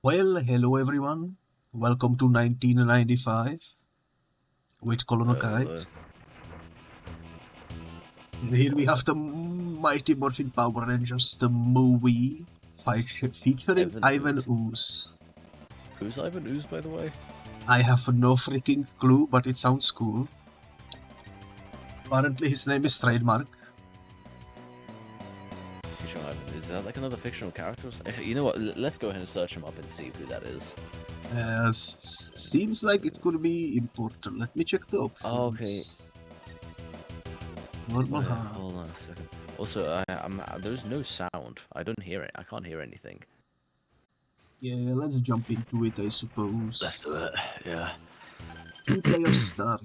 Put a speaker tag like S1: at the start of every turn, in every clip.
S1: Well, hello everyone. Welcome to 1995 with Colonel Kite. And here we have the mighty Morphin Power Rangers, the movie featuring Ivan Ooze.
S2: Who's Ivan Ooze, by the way?
S1: I have no freaking clue, but it sounds cool. Apparently his name is Trademark.
S2: Is that like another fictional character? You know what? Let's go ahead and search him up and see who that is.
S1: Seems like it could be important. Let me check the options.
S2: Oh, okay.
S1: Normal.
S2: Hold on a second. Also, there's no sound. I don't hear it. I can't hear anything.
S1: Yeah, let's jump into it, I suppose.
S2: Let's do it. Yeah.
S1: 2-player start.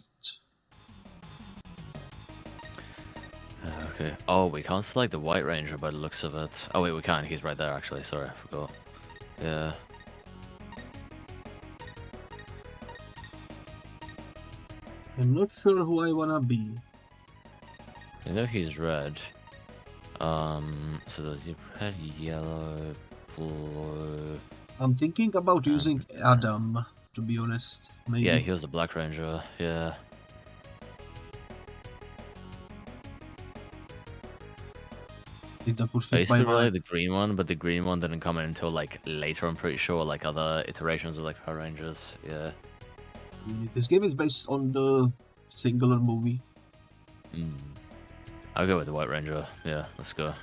S2: Okay. Oh, we can't select the White Ranger by the looks of it. Oh wait, we can. He's right there, actually. Sorry, I forgot. Yeah.
S1: I'm not sure who I wanna be.
S2: I know he's red. So there's red, yellow, blue.
S1: I'm thinking about using Adam, to be honest. Maybe.
S2: Yeah, he was the Black Ranger. Yeah. I used to really the green one, but the green one didn't come in until like later. I'm pretty sure, like other iterations of like Power Rangers. Yeah.
S1: This game is based on the singular movie.
S2: I'll go with the White Ranger. Yeah, let's go.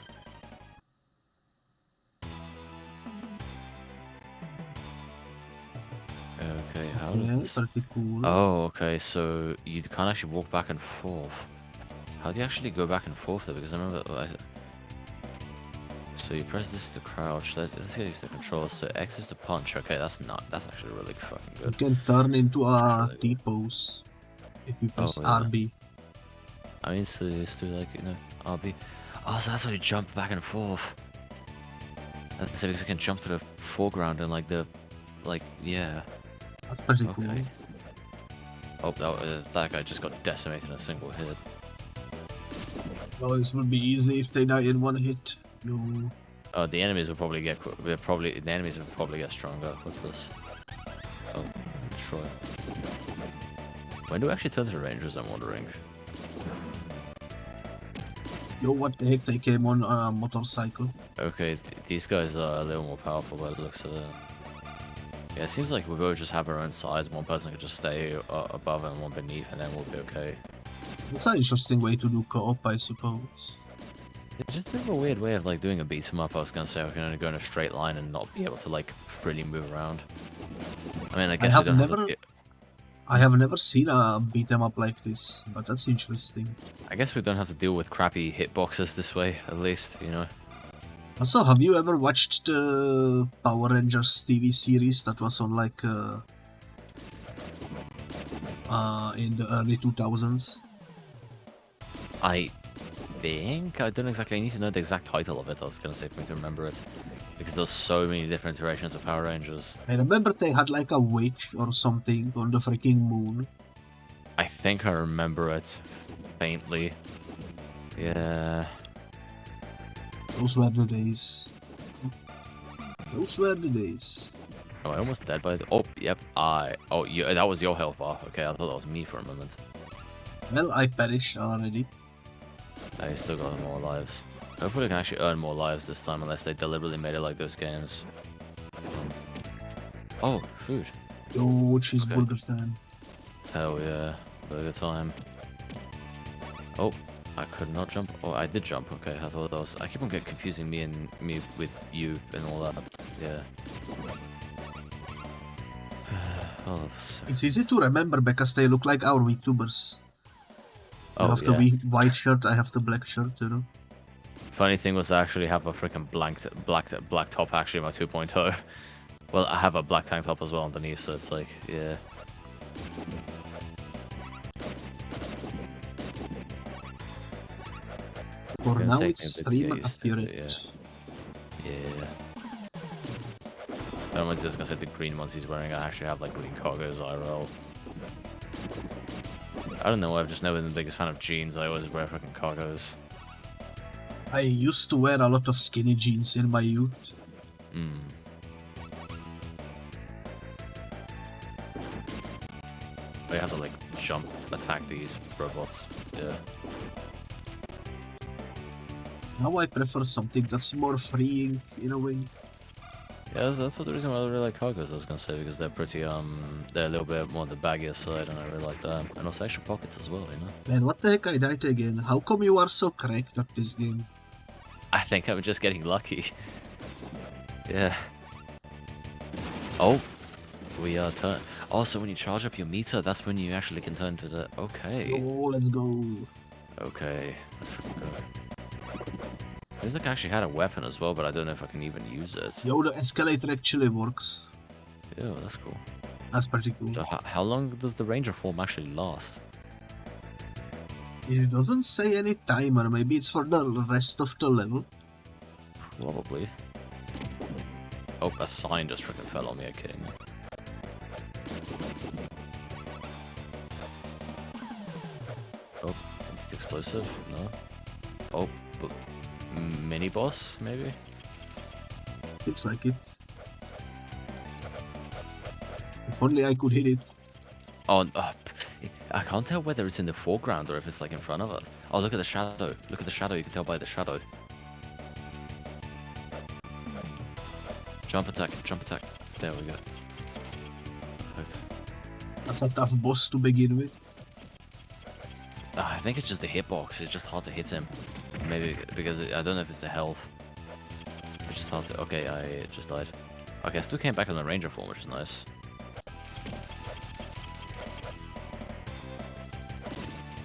S2: Okay, how does this...
S1: Pretty cool.
S2: Oh, okay, so you can't actually walk back and forth. How do you actually go back and forth though? Because I remember... So you press this to crouch. Let's get used to control. So X is to punch. Okay, that's actually really fucking good.
S1: You can turn into a T-pose if you press RB.
S2: I mean, so like, you know, RB. Oh, so that's how you jump back and forth. That's because you can jump to the foreground and like yeah.
S1: That's pretty cool.
S2: Oh, that guy just got decimated in a single hit.
S1: Well, this would be easy if they die in one hit. No.
S2: Oh, the enemies will probably get stronger. What's this? Oh, destroy. When do we actually turn to the Rangers? I'm wondering.
S1: Yo, what the heck? They came on a motorcycle.
S2: Okay, these guys are a little more powerful by the looks of it. Yeah, it seems like we both just have our own size. One person could just stay above and one beneath, and then we'll be okay.
S1: It's an interesting way to do co-op, I suppose.
S2: It's just a bit of a weird way of like doing a beat 'em up. I was gonna say I can only go in a straight line and not be able to like freely move around. I mean, I guess
S1: I have never seen a beat 'em up like this, but that's interesting.
S2: I guess we don't have to deal with crappy hitboxes this way, at least, you know.
S1: Also, have you ever watched the Power Rangers TV series that was on like in the early 2000s?
S2: I don't exactly. I need to know the exact title of it. I was gonna say for me to remember it, because there's so many different iterations of Power Rangers.
S1: I remember they had like a witch or something on the freaking moon.
S2: I think I remember it faintly. Yeah.
S1: Those were the days. Those were the days.
S2: Oh, I almost dead by the... Oh, yep. Oh, yeah, that was your health bar. Okay, I thought that was me for a moment.
S1: Well, I perished already.
S2: I still got more lives. Hopefully I can actually earn more lives this time, unless they deliberately made it like those games. Oh, food.
S1: Oh, cheeseburger time.
S2: Hell yeah. Burger time. Oh, I could not jump. Oh, I did jump. Okay, I thought that was... I keep on confusing me with you and all that. Yeah. Oh,
S1: it's easy to remember because they look like our VTubers. You have the white shirt, I have the black shirt, you know.
S2: Funny thing was I actually have a freaking black top actually in my 2.0. Well, I have a black tank top as well underneath, so it's like, yeah.
S1: For now it's stream accurate.
S2: Yeah. I was just gonna say the green ones he's wearing, I actually have like green cargos IRL. I don't know, I've just never been the biggest fan of jeans. I always wear freaking cargos.
S1: I used to wear a lot of skinny jeans in my youth.
S2: Oh, you have to like jump, attack these robots. Yeah.
S1: Now I prefer something that's more freeing in a way.
S2: Yeah, that's what the reason why I really like cargos, I was gonna say, because they're pretty, they're a little bit more on the baggier side, and I really like that. And also extra pockets as well, you know?
S1: Man, what the heck I died again? How come you are so cracked at this game?
S2: I think I'm just getting lucky. Yeah. Oh, we are turn. Also, when you charge up your meter, that's when you actually can turn to the. Okay.
S1: Oh, let's go.
S2: Okay. That's pretty good. Feels like I actually had a weapon as well, but I don't know if I can even use it.
S1: Yo, the escalator actually works.
S2: Yeah, that's cool.
S1: That's pretty cool.
S2: So how long does the ranger form actually last?
S1: It doesn't say any timer. Maybe it's for the rest of the level.
S2: Probably. Oh, a sign just freaking fell on me. Are you kidding me? Oh, it's explosive? No. Oh, but mini boss maybe?
S1: Looks like it. If only I could hit it.
S2: Oh, I can't tell whether it's in the foreground or if it's like in front of us. Oh, look at the shadow. Look at the shadow. You can tell by the shadow. Jump attack. Jump attack. There we go. Perfect.
S1: That's a tough boss to begin with.
S2: I think it's just the hitbox. It's just hard to hit him. Maybe because I don't know if it's the health. It's just hard to. Okay, I just died. Okay, I still came back on the ranger form, which is nice.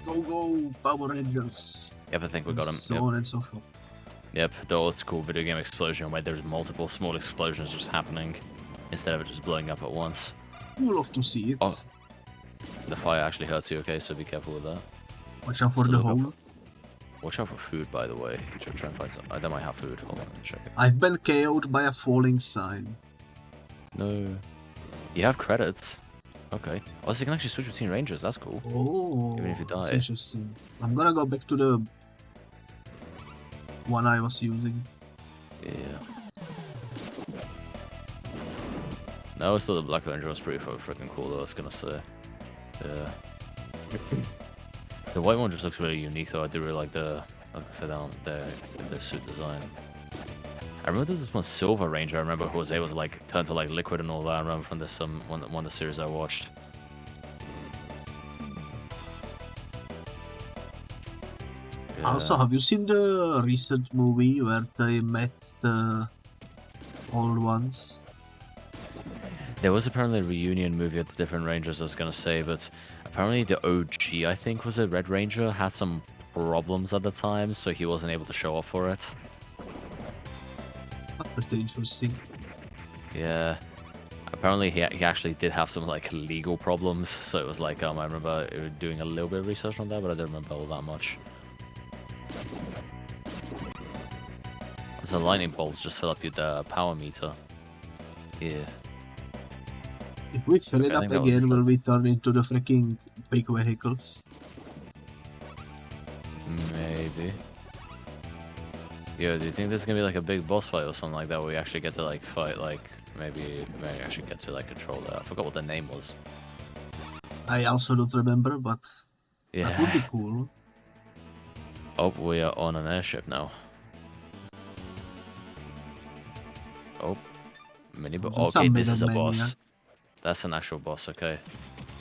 S1: Go, Power Rangers.
S2: Yep, I think we got him.
S1: So
S2: Yep.
S1: on and so forth.
S2: Yep, the old school video game explosion where there's multiple small explosions just happening instead of it just blowing up at once.
S1: You love to see it.
S2: Oh, the fire actually hurts you, okay, so be careful with that.
S1: Watch out for
S2: Still
S1: the
S2: look up-
S1: hole.
S2: Watch out for food, by the way. You should try and find some. They might have food. Hold on, let me check it.
S1: I've been KO'd by a falling sign.
S2: No. You have credits. Okay. Oh, so you can actually switch between rangers. That's cool.
S1: Oh,
S2: Even if you
S1: that's
S2: die.
S1: interesting. I'm gonna go back to the one I was using.
S2: Yeah. No, still the Black Ranger was pretty freaking cool, though, I was gonna say. Yeah. The white one just looks really unique, though. I do really like the, I was gonna say down the suit design. I remember there was this one Silver Ranger, I remember, who was able to like turn to like liquid and all that. I remember from this one of the series I watched. Yeah.
S1: Also, have you seen the recent movie where they met the old ones?
S2: There was apparently a reunion movie of the different Rangers, I was gonna say, but apparently the OG, I think, was a Red Ranger, had some problems at the time, so he wasn't able to show up for it.
S1: That's pretty interesting.
S2: Yeah. Apparently he actually did have some like legal problems, so it was like, I remember doing a little bit of research on that, but I don't remember all that much. The lightning bolts just fill up your power meter. Yeah.
S1: If we fill it
S2: I
S1: up
S2: think that was
S1: again,
S2: the
S1: will we turn into the freaking big vehicles?
S2: Maybe. Yo, do you think there's gonna be like a big boss fight or something like that where we actually get to like fight, like maybe actually get to like control that? I forgot what the name was.
S1: I also don't remember, but
S2: Yeah.
S1: that would be cool.
S2: Oh, we are on an airship now. Oh, mini boss.
S1: That's
S2: Okay,
S1: a
S2: this is a
S1: Middleman,
S2: boss.
S1: yeah.
S2: That's an actual boss. Okay.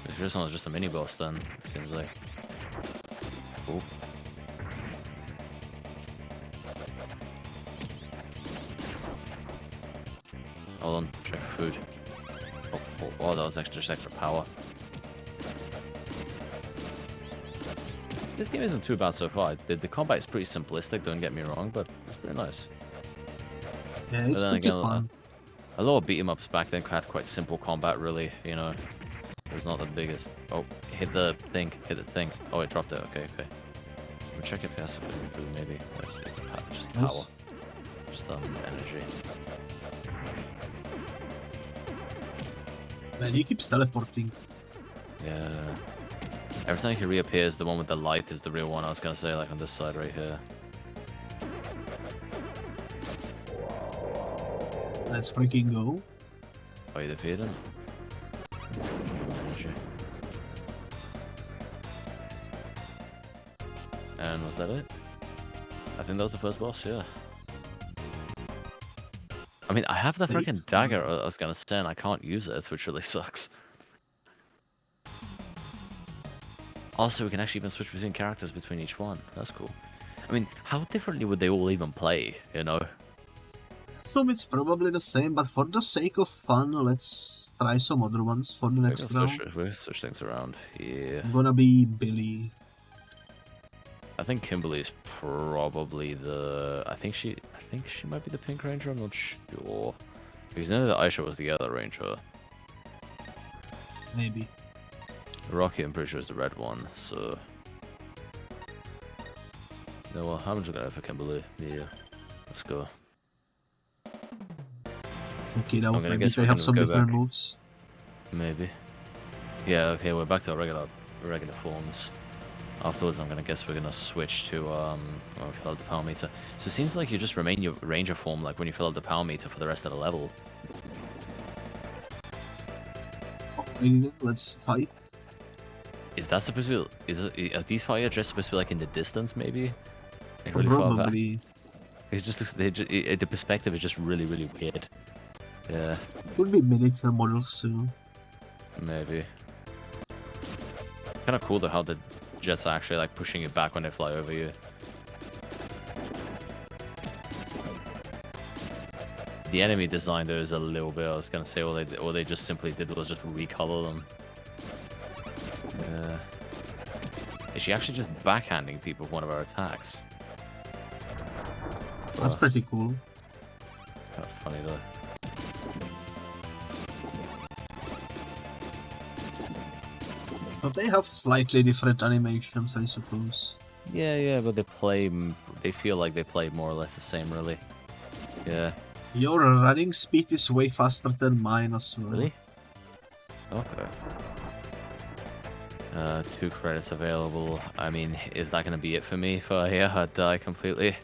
S2: If this one was just a mini boss, then it seems like. Oh. Hold on, check food. Oh, that was just extra power. This game isn't too bad so far. The combat is pretty simplistic, don't get me wrong, but it's pretty nice.
S1: Yeah, it's
S2: then
S1: pretty
S2: again,
S1: fun.
S2: A lot of beat 'em ups back then had quite simple combat, really, you know. It was not the biggest. Oh, hit the thing, hit the thing. Oh, it dropped it. Okay, okay. We'll check if it has some food, maybe. It's just power.
S1: Nice.
S2: Just energy.
S1: Man, he keeps teleporting.
S2: Yeah. Every time he reappears, the one with the light is the real one. I was gonna say, like on this side right here.
S1: Let's freaking go.
S2: Oh, you defeated him? Energy. And was that it? I think that was the first boss, yeah. I mean, I have the freaking dagger I was gonna send, I can't use it, which really sucks. Also, we can actually even switch between characters between each one. That's cool. I mean, how differently would they all even play, you know?
S1: So it's probably the same, but for the sake of fun, let's try some other ones for the next round.
S2: We can switch things around. Yeah.
S1: I'm gonna be Billy.
S2: I think Kimberly is probably the. I think she might be the Pink Ranger. I'm not sure. Because none of the Aisha was the other Ranger.
S1: Maybe.
S2: Rocky, I'm pretty sure is the red one. So. No, well, I'm just gonna go for Kimberly. Yeah. Let's go.
S1: Okay, now maybe they have some different moves.
S2: Maybe. Yeah. Okay, we're back to our regular forms. Afterwards, I'm gonna guess we're gonna switch to fill up the power meter. So it seems like you just remain your ranger form, like when you fill up the power meter for the rest of the level.
S1: Let's fight.
S2: Is that supposed to be? Are these fire just supposed to be like in the distance, maybe? Like really
S1: Probably.
S2: far back? It just looks. The perspective is just really weird. Yeah.
S1: Could be miniature models soon.
S2: Maybe. Kind of cool though how the jets are actually like pushing it back when they fly over you. The enemy design though is a little bit. I was gonna say all they just simply did was just recolor them. Is she actually just backhanding people with one of her attacks?
S1: That's pretty cool.
S2: It's kind of funny though.
S1: So they have slightly different animations, I suppose.
S2: Yeah, but they feel like they play more or less the same, really. Yeah.
S1: Your running speed is way faster than mine as well.
S2: Really? Okay. 2 credits available. I mean, is that gonna be it for me if I die completely?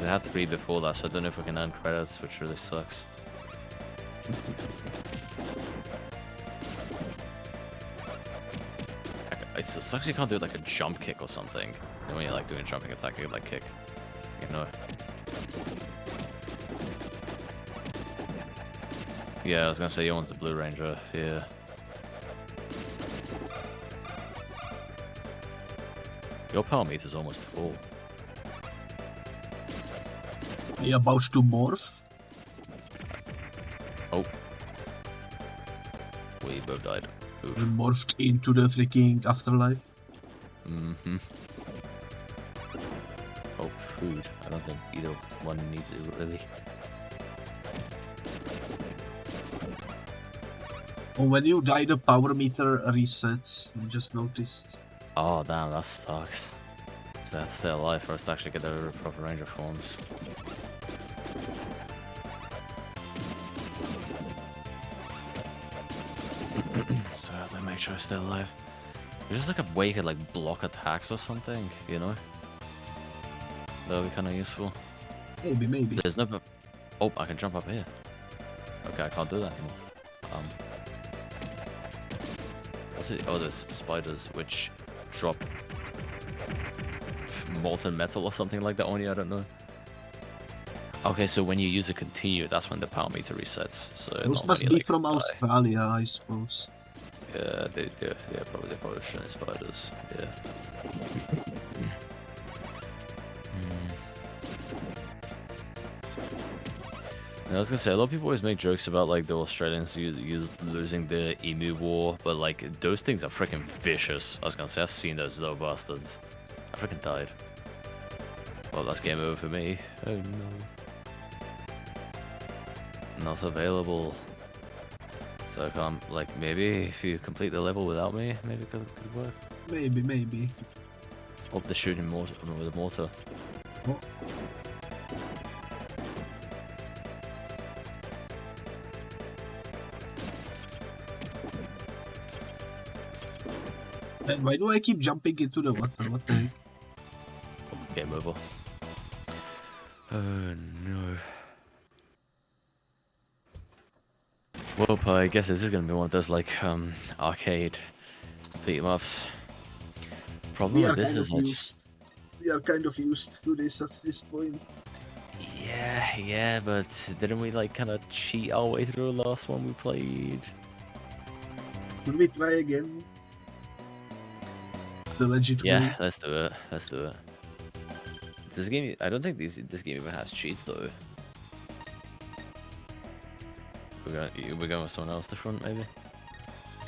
S2: I had 3 before that, so I don't know if we can earn credits, which really sucks. It sucks you can't do like a jump kick or something. And when you're like doing a jumping attack, you can like kick. You know. Yeah, I was gonna say you want the Blue Ranger. Yeah. Your power meter's almost full.
S1: Are you about to morph?
S2: Oh. We both died. Oof.
S1: You morphed into the freaking afterlife.
S2: Mm-hmm. Oh, food. I don't think either one needs it, really.
S1: Oh, when you die, the power meter resets. I just noticed.
S2: Oh, damn, that sucks. So that's still alive for us to actually get the proper ranger forms. So I have to make sure I'm still alive. There's just like a way you could like block attacks or something, you know? That would be kind of useful.
S1: Maybe.
S2: There's no... Oh, I can jump up here. Okay, I can't do that anymore. What's it? Oh, there's spiders which drop molten metal or something like that on you, I don't know. Okay, so when you use a continue, that's when the power meter resets. So
S1: those must be like, from Australia, I suppose.
S2: Yeah, they're probably shiny spiders. Yeah. And I was gonna say, a lot of people always make jokes about like the Australians losing the emu war, but like those things are freaking vicious. I was gonna say, I've seen those little bastards. I freaking died. Well, that's game over for me. Oh no. Not available. So I can't, like, maybe if you complete the level without me, maybe it could work.
S1: Maybe.
S2: Oh, they're shooting mortar with a mortar.
S1: Oh. And why do I keep jumping into the water? What the heck?
S2: Oh, game over. Oh no. Well, I guess this is gonna be one of those like arcade beat 'em ups. problem with this is
S1: we are kind of used to this at this point.
S2: Yeah, but didn't we like kind of cheat our way through the last one we played?
S1: Should we try again? The legit way?
S2: Yeah, let's do it. This game, I don't think this game even has cheats though. We're going with someone else different, maybe?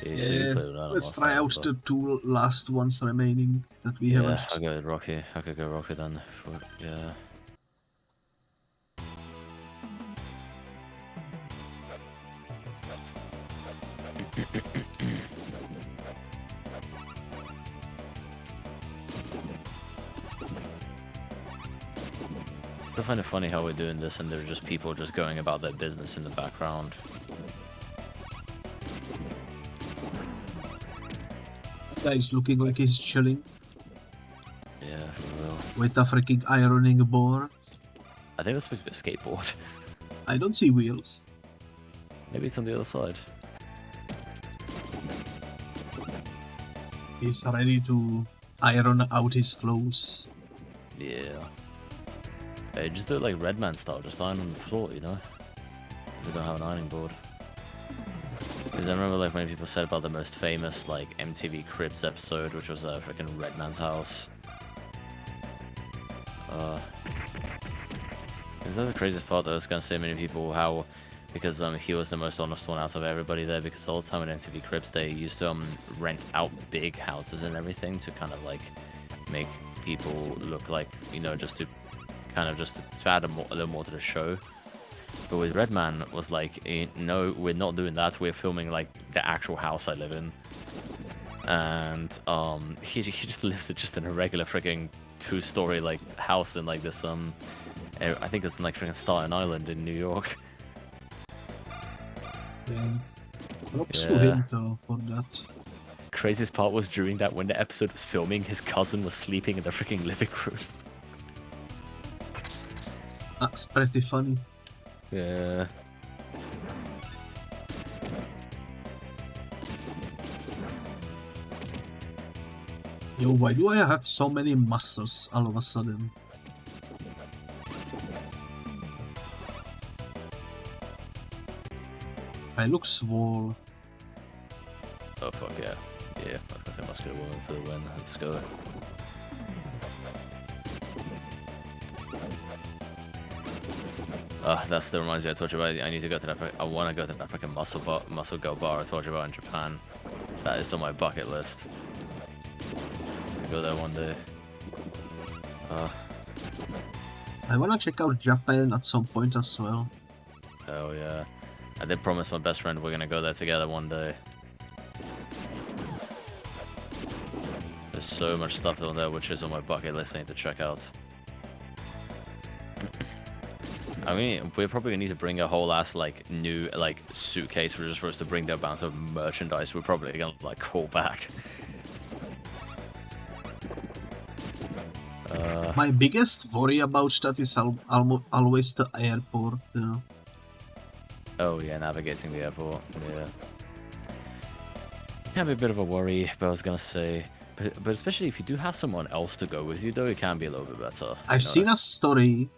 S1: Yeah, let's try out the 2 last ones remaining that we haven't.
S2: Yeah, I'll go with Rocky. I could go Rocky then. Yeah. Still find it funny how we're doing this and there's just people just going about their business in the background.
S1: Guy's looking like he's chilling.
S2: Yeah, for real.
S1: With a freaking ironing board.
S2: I think that's supposed to be a skateboard.
S1: I don't see wheels.
S2: Maybe it's on the other side.
S1: He's ready to iron out his clothes.
S2: Yeah. Hey, just do it like Redman style, just iron on the floor, you know? We don't have an ironing board. Because I remember like when people said about the most famous like MTV Cribs episode, which was freaking Redman's house. Because that's the craziest part that I was gonna say many people how, because he was the most honest one out of everybody there, because all the time at MTV Cribs they used to rent out big houses and everything to kind of like make people look like, you know, just to kind of just to add a little more to the show. But with Redman was like, no, we're not doing that. We're filming like the actual house I live in, and he just lives just in a regular freaking 2-story like house in like this I think it's in like freaking Staten Island in New York.
S1: Yeah. Props to him though for that.
S2: Craziest part was during that when the episode was filming, his cousin was sleeping in the freaking living room.
S1: That's pretty funny.
S2: Yeah.
S1: Yo, why do I have so many muscles all of a sudden? I look swole.
S2: Oh fuck yeah. Yeah, I was gonna say muscular woman for the win. Let's go. That still reminds me, I told you about, I need to go to that, I want to go to that freaking muscle girl bar I told you about in Japan. That is on my bucket list. Go there one day.
S1: I wanna check out Japan at some point as well.
S2: Hell yeah. I did promise my best friend we're gonna go there together one day. There's so much stuff on there which is on my bucket list I need to check out. I mean, we're probably gonna need to bring a whole ass like new like suitcase for just for us to bring the amount of merchandise we're probably gonna like call back.
S1: My biggest worry about that is always the airport.
S2: Oh yeah, navigating the airport. Yeah, can be a bit of a worry, but I was gonna say, but especially if you do have someone else to go with you, though, it can be a little bit better.
S1: I've seen a story.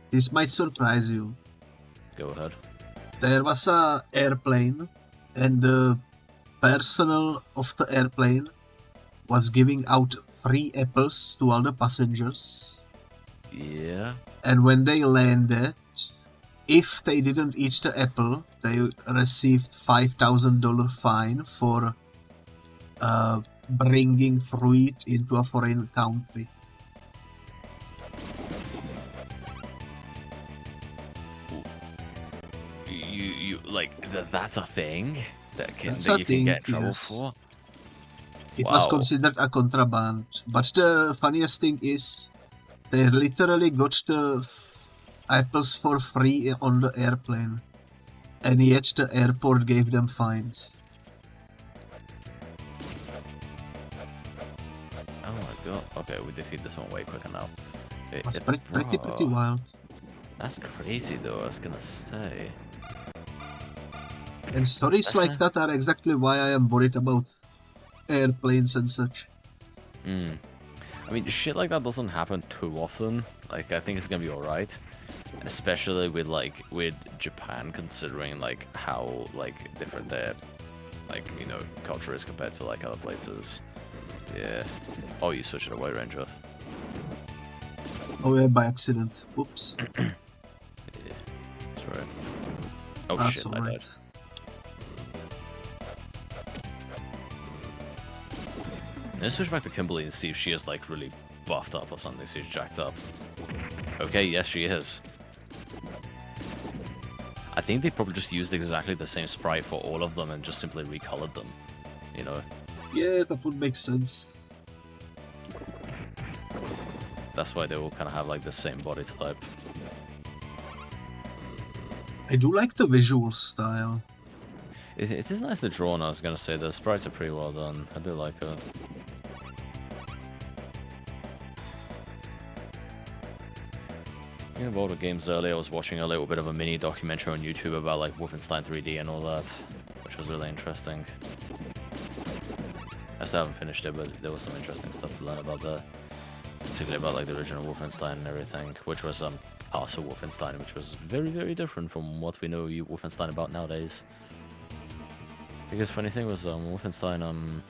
S1: This might surprise you.
S2: Go ahead.
S1: There was a airplane, and the personnel of the airplane was giving out free apples to all the passengers.
S2: Yeah.
S1: And when they landed, if they didn't eat the apple, they received $5,000 fine for bringing fruit into a foreign country.
S2: You like that's a thing that you can get in trouble for?
S1: It was considered a contraband, but the funniest thing is they literally got the apples for free on the airplane, and yet the airport gave them fines.
S2: Oh my god. Okay, we defeat this one way quicker now.
S1: That's pretty wild.
S2: That's crazy though, I was gonna say.
S1: And stories like that are exactly why I am worried about airplanes and such.
S2: I mean, shit like that doesn't happen too often. Like, I think it's gonna be alright. Especially with Japan, considering, like, how, like, different their, like, you know, culture is compared to, like, other places. Yeah. Oh, you switched to the White Ranger.
S1: Oh yeah, by accident. Oops.
S2: Yeah. That's right. Oh
S1: That's
S2: shit, I
S1: alright.
S2: died. Let's switch back to Kimberly and see if she is, like, really buffed up or something. She's jacked up. Okay, yes, she is. I think they probably just used exactly the same sprite for all of them and just simply recolored them, you know?
S1: Yeah, that would make sense.
S2: That's why they all kind of have, like, the same body type.
S1: I do like the visual style.
S2: It is nicely drawn, I was gonna say. The sprites are pretty well done. I do like it. Speaking of older games earlier, I was watching a little bit of a mini documentary on YouTube about, like, Wolfenstein 3D and all that, which was really interesting. I still haven't finished it, but there was some interesting stuff to learn about that. Particularly about, like, the original Wolfenstein and everything, which was Castle Wolfenstein, which was very, very different from what we know Wolfenstein about nowadays. Because funny thing was, Wolfenstein,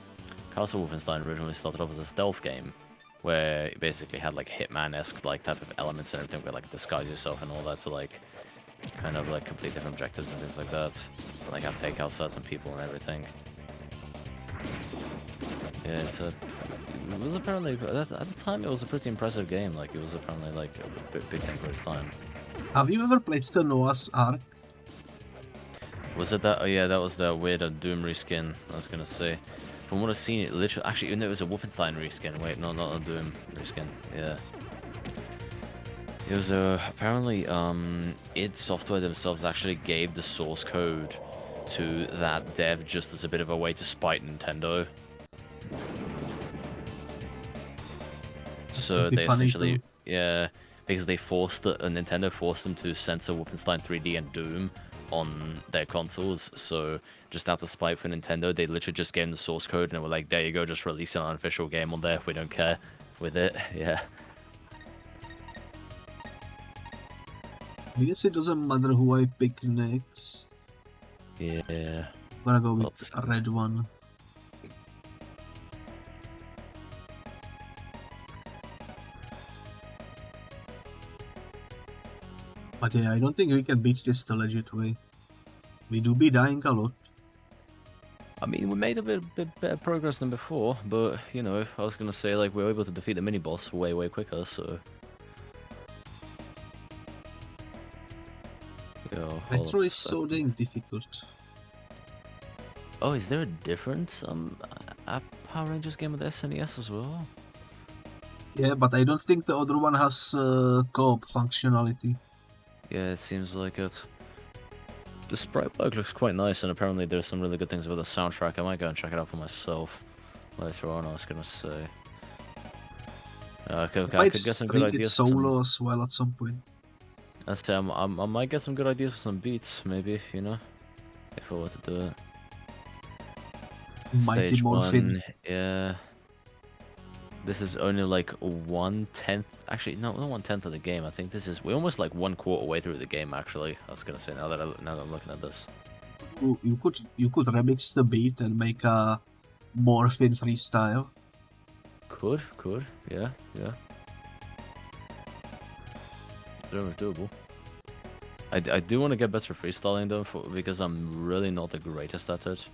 S2: Castle Wolfenstein originally started off as a stealth game, where it basically had, like, Hitman-esque, like, type of elements and everything, where, like, disguise yourself and all that to, like, kind of, like, complete different objectives and things like that. Like, have take out certain people and everything. Yeah, it was apparently, at the time, it was a pretty impressive game. Like, it was apparently, like, a big thing for its time.
S1: Have you ever played the Noah's Ark?
S2: Was it that? Oh yeah, that was the weird Doom reskin, I was gonna say. From what I've seen, it literally, actually, even though it was a Wolfenstein reskin. Wait, no, not a Doom reskin. Yeah. It was apparently, id Software themselves actually gave the source code to that dev just as a bit of a way to spite Nintendo. So they essentially, yeah, because they forced Nintendo forced them to censor Wolfenstein 3D and Doom on their consoles. So just out of spite for Nintendo, they literally just gave them the source code and were like, "There you go, just release an unofficial game on there. We don't care with it." Yeah.
S1: I guess it doesn't matter who I pick next.
S2: Yeah.
S1: I'm gonna go with a red one. But yeah, I don't think we can beat this the legit way. We do be dying a lot.
S2: I mean, we made a bit better progress than before, but, you know, I was gonna say, like, we were able to defeat the mini-boss way quicker, so... Yo,
S1: Retro is so dang difficult.
S2: Oh, is there a different Power Rangers game with SNES as well?
S1: Yeah, but I don't think the other one has co-op functionality.
S2: Yeah, it seems like it. The sprite work looks quite nice, and apparently there's some really good things about the soundtrack. I might go and check it out for myself later on, I was gonna say. I could get some good ideas.
S1: Solo as well at some point.
S2: I say I might get some good ideas for some beats, maybe, you know, if I were to do it.
S1: Mighty
S2: Stage
S1: Morphin.
S2: 1, yeah. This is only like 1/10. Actually, no, not 1/10 of the game. I think we're almost like 1/4 way through the game. Actually, I was gonna say now that I'm looking at this.
S1: You could remix the beat and make a Morphin freestyle.
S2: Could, yeah. Very doable. I do want to get better freestyling though, because I'm really not the greatest at it.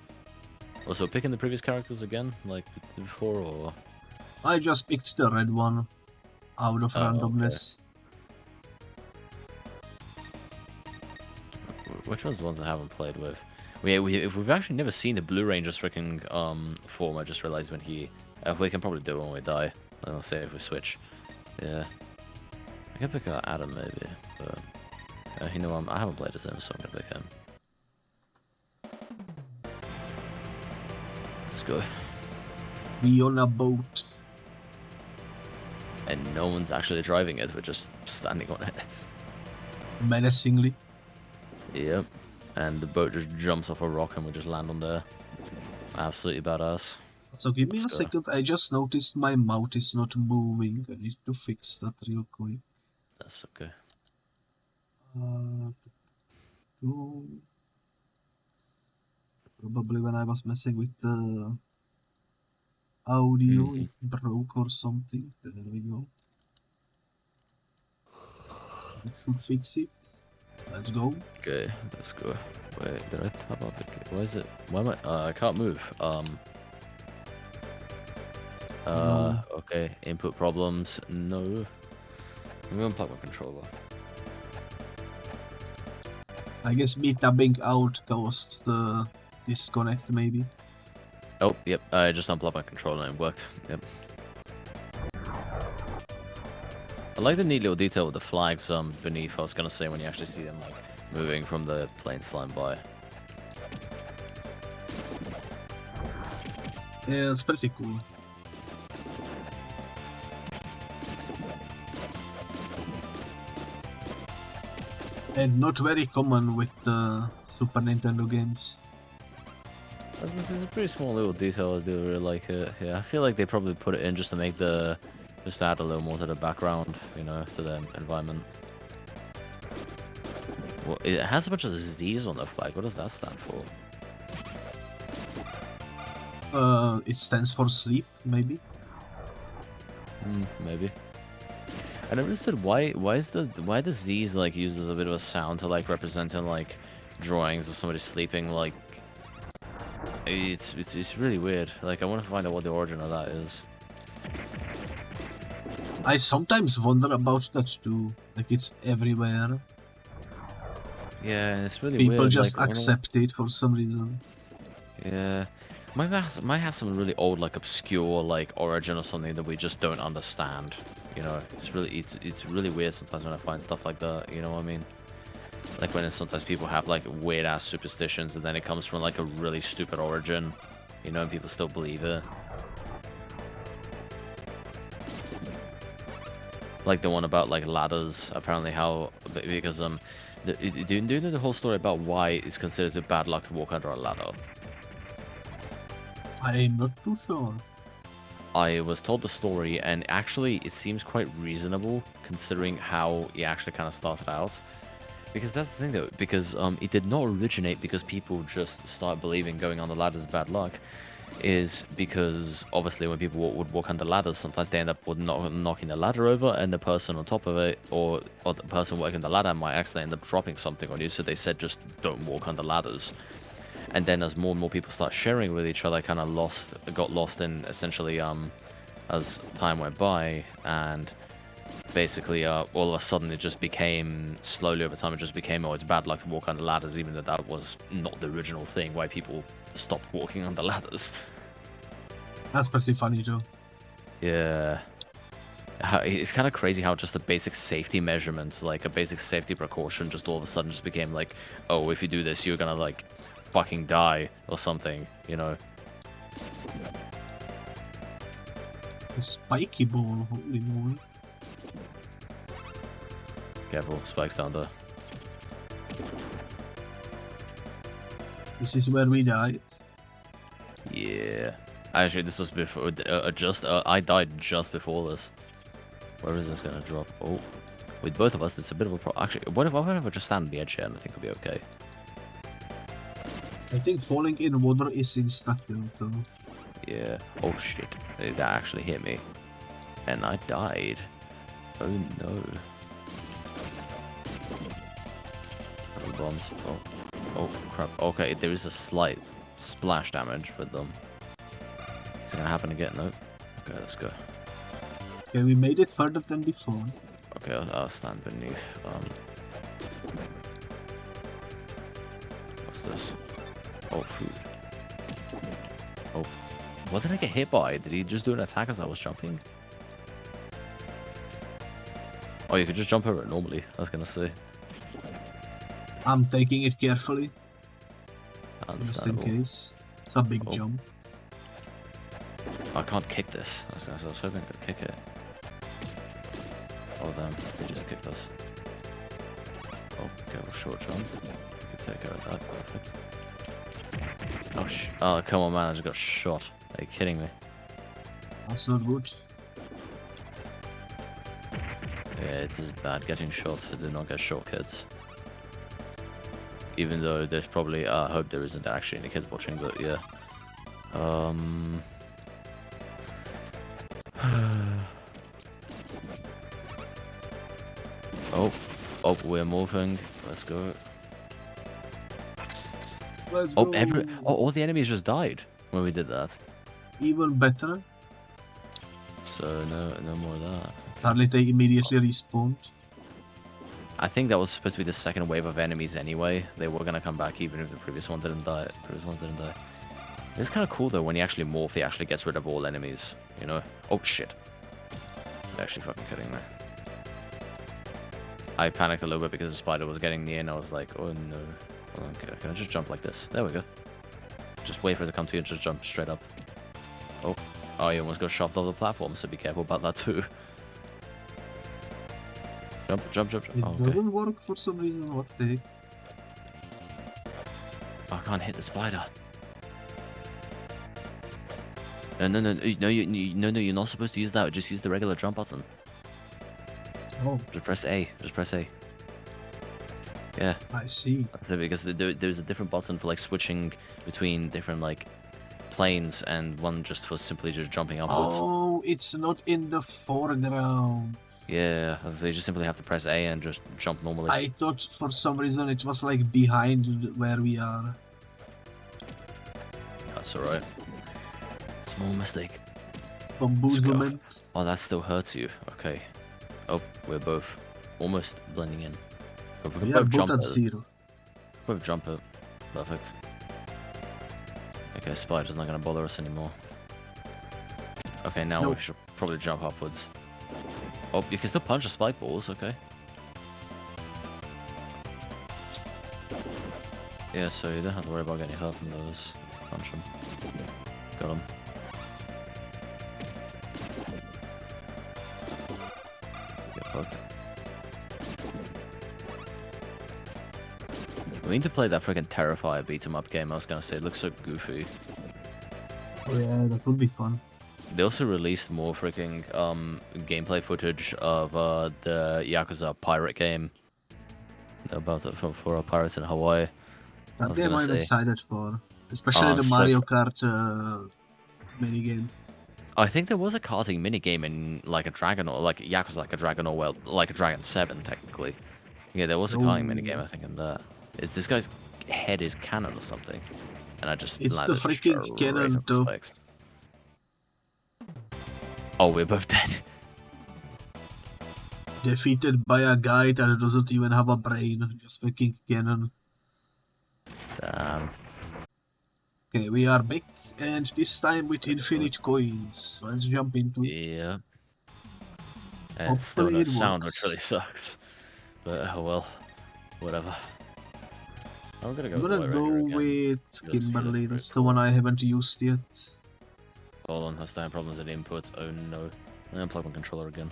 S2: Also, picking the previous characters again, like before, or...
S1: I just picked the red one out of randomness.
S2: Okay. Which one's the ones I haven't played with? We've actually never seen the Blue Ranger's freaking form. I just realized when he... we can probably do it when we die. I'll say if we switch. Yeah. I can pick Adam maybe, but... you know, I haven't played as him, so I'm gonna pick him. Let's go.
S1: We on a boat.
S2: And no one's actually driving it, we're just standing on it.
S1: Menacingly.
S2: Yep. And the boat just jumps off a rock and we just land on there. Absolutely badass.
S1: So give me a
S2: Let's go.
S1: second, I just noticed my mouth is not moving. I need to fix that real quick.
S2: That's okay.
S1: Probably when I was messing with the audio, it broke or something. There we go. I should fix it. Let's go.
S2: Okay, let's go. Wait, did I tap out the... Why is it... Why am I... I can't move.
S1: No.
S2: Okay, input problems. No. Let me unplug my controller.
S1: I guess me tabbing out caused the disconnect, maybe.
S2: Oh, yep, I just unplugged my controller and it worked. Yep. I like the neat little detail with the flags beneath. I was gonna say when you actually see them like moving from the planes flying by.
S1: Yeah, it's pretty cool. And not very common with the Super Nintendo games.
S2: This is a pretty small little detail. I do really like it. Yeah, I feel like they probably put it in just to make the... Just to add a little more to the background, you know, to the environment. Well, it has a bunch of Z's on the flag. What does that stand for?
S1: It stands for sleep, maybe.
S2: Maybe. I never understood why the Z's like used as a bit of a sound to like representing like drawings of somebody sleeping. Like it's really weird. Like I want to find out what the origin of that is.
S1: I sometimes wonder about that too. Like it's everywhere.
S2: Yeah, it's really
S1: People
S2: weird.
S1: just
S2: like,
S1: accept it for some reason.
S2: Yeah, might have some really old like obscure like origin or something that we just don't understand. You know, it's really weird sometimes when I find stuff like that. You know what I mean? Like when sometimes people have like weird ass superstitions and then it comes from like a really stupid origin. You know, and people still believe it. Like the one about like ladders, apparently how because do you know the whole story about why it's considered a bad luck to walk under a ladder?
S1: I'm not too sure.
S2: I was told the story, and actually it seems quite reasonable considering how it actually kind of started out. Because that's the thing though, because it did not originate because people just start believing going on the ladder is bad luck. Is because obviously when people would walk under ladders, sometimes they end up with knocking the ladder over, and the person on top of it, or the person working the ladder might actually end up dropping something on you. So they said just don't walk under ladders. And then as more and more people start sharing with each other, kind of got lost in essentially as time went by, and basically all of a sudden it just became slowly over time it just became, oh, it's bad luck to walk under ladders, even though that was not the original thing why people stopped walking under ladders.
S1: That's pretty funny too.
S2: Yeah. It's kind of crazy how just a basic safety measurement, like a basic safety precaution, just all of a sudden just became like, oh, if you do this, you're gonna like fucking die or something, you know?
S1: A spiky ball, holy moly.
S2: Careful, spikes down there.
S1: This is where we died.
S2: Yeah. Actually, this was before. I died just before this. Where is this gonna drop? Oh, with both of us, it's a bit of a problem. Actually, what if I just stand on the edge here and I think it'll be okay?
S1: I think falling in water is insta-kill though.
S2: Yeah. Oh shit! That actually hit me, and I died. Oh no. Bombs. Oh crap. Okay, there is a slight splash damage with them. Is it gonna happen again? No. Okay, let's go.
S1: Okay, we made it further than before.
S2: Okay, I'll stand beneath. What's this? Oh, food. Oh, what did I get hit by? Did he just do an attack as I was jumping? Oh, you could just jump over it normally. I was gonna say.
S1: I'm taking it carefully, just in
S2: Understandable.
S1: case. It's a big jump.
S2: I can't kick this. I was hoping I could kick it. Oh damn, they just kicked us. Oh, okay, well, short jump. We can take care of that, perfect. Oh, oh, come on, man, I just got shot. Are you kidding me?
S1: That's not good.
S2: Yeah, it is bad getting shot. Do not get shot, kids. Even though there's probably, I hope there isn't actually any kids watching, but yeah. Oh, we're moving. Let's go.
S1: Let's go.
S2: All the enemies just died when we did that.
S1: Even better.
S2: So no more of that.
S1: Apparently they immediately respawned.
S2: I think that was supposed to be the second wave of enemies anyway. They were gonna come back even if the previous one didn't die. Previous ones didn't die. It's kind of cool though when you actually morph, he actually gets rid of all enemies. You know? Oh shit! You're actually fucking kidding me. I panicked a little bit because the spider was getting near, and I was like, oh no. Okay, can I just jump like this? There we go. Just wait for it to come to you and just jump straight up. Oh, you almost got shoved off the platform, so be careful about that too. Jump.
S1: It
S2: Oh, okay.
S1: doesn't work for some reason. What the heck?
S2: I can't hit the spider. No, you're not supposed to use that. Just use the regular jump button.
S1: Oh,
S2: Just press A. Yeah.
S1: I see.
S2: That's it, because there's a different button for like switching between different like planes, and one just for simply just jumping upwards.
S1: Oh, it's not in the foreground.
S2: Yeah, so you just simply have to press A and just jump normally.
S1: I thought for some reason it was like behind where we are.
S2: That's alright. Small mistake.
S1: Bamboozlement.
S2: Oh, that still hurts you. Okay. Oh, we're both almost blending in. We can
S1: We are
S2: both
S1: both
S2: jump
S1: at
S2: it.
S1: zero.
S2: Both jump it. Perfect. Okay, spider's not gonna bother us anymore. Okay, now
S1: Nope.
S2: we should probably jump upwards. Oh, you can still punch the spike balls, okay. Yeah, so you don't have to worry about getting hurt from those. Punch them. Got him. Get fucked. We need to play that freaking TriggerFyre beat-em-up game. I was gonna say, it looks so goofy.
S1: Yeah, that would be fun.
S2: They also released more freaking gameplay footage of the Yakuza pirate game about for pirates in Hawaii.
S1: That game I'm excited for, especially
S2: I'm
S1: the
S2: so
S1: Mario Kart minigame.
S2: I think there was a karting minigame in like a Dragon, or like Yakuza like a Dragon, or well, like a Dragon 7 technically. Yeah, there was a karting minigame I think in that. Is this guy's head is cannon or something? And I just
S1: It's the
S2: landed
S1: freaking
S2: straight
S1: cannon
S2: off the
S1: too.
S2: spikes. Oh, we're both dead.
S1: Defeated by a guy that doesn't even have a brain, just freaking cannon.
S2: Damn.
S1: Okay, we are back, and this time with infinite coins. Let's jump into it.
S2: Yeah. And still
S1: Hopefully
S2: no
S1: it
S2: sound,
S1: works.
S2: which really sucks. But oh well, whatever. I'm gonna
S1: I'm gonna go with
S2: Just
S1: Kimberly,
S2: feel
S1: that's the
S2: cool.
S1: one I haven't used yet.
S2: Hold on, I still have problems with inputs. Oh no. I'm gonna plug my controller again.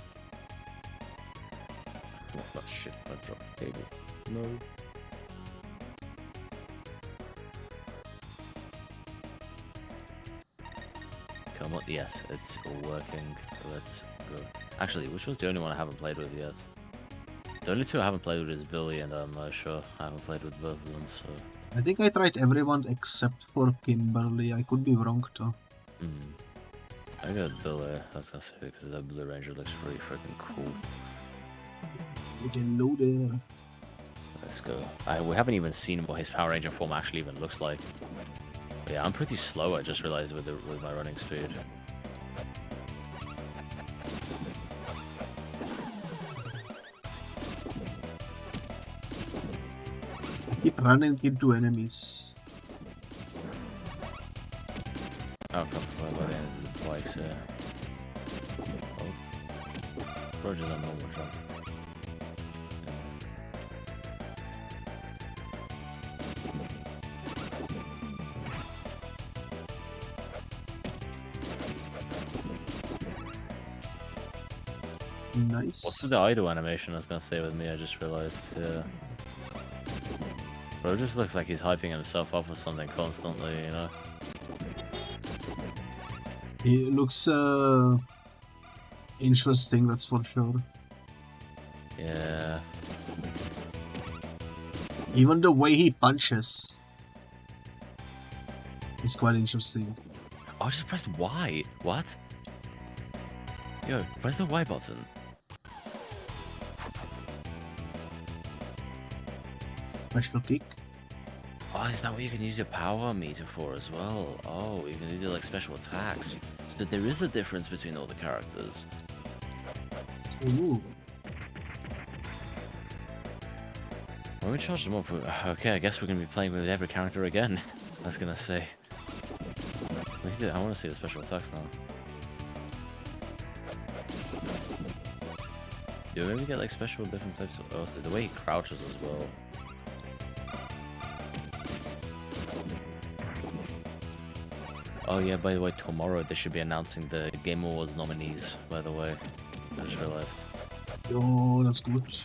S2: Oh shit, I dropped the cable. No. Come on, yes, it's working. Let's go. Actually, which was the only one I haven't played with yet? The only two I haven't played with is Billy, and I'm sure I haven't played with both of them, so...
S1: I think I tried everyone except for Kimberly, I could be wrong though.
S2: I got Billy, I was gonna say, because that Blue Ranger looks really freaking cool.
S1: We can load there.
S2: Let's go. We haven't even seen what his Power Ranger form actually even looks like. But yeah, I'm pretty slow, I just realized with my running speed.
S1: I keep running into enemies.
S2: Oh, come on, by the end of the bikes here. Oh. Roger's on normal jump.
S1: Nice.
S2: What's with the idle animation I was gonna say with me? I just realized. Yeah. Bro, it just looks like he's hyping himself up for something constantly, you know?
S1: He looks interesting, that's for sure.
S2: Yeah.
S1: Even the way he punches is quite interesting.
S2: Oh, I just pressed Y. What? Yo, press the Y button.
S1: Special kick.
S2: Oh, is that what you can use your power meter for as well? Oh, you can do like special attacks. So there is a difference between all the characters.
S1: Ooh.
S2: When we charge them up, okay, I guess we're gonna be playing with every character again. I was gonna say. I want to see the special attacks now. You maybe get like special different types of. Oh, so the way he crouches as well. Oh yeah, by the way, tomorrow they should be announcing the Game Awards nominees, by the way. I just realized.
S1: Yo, that's good.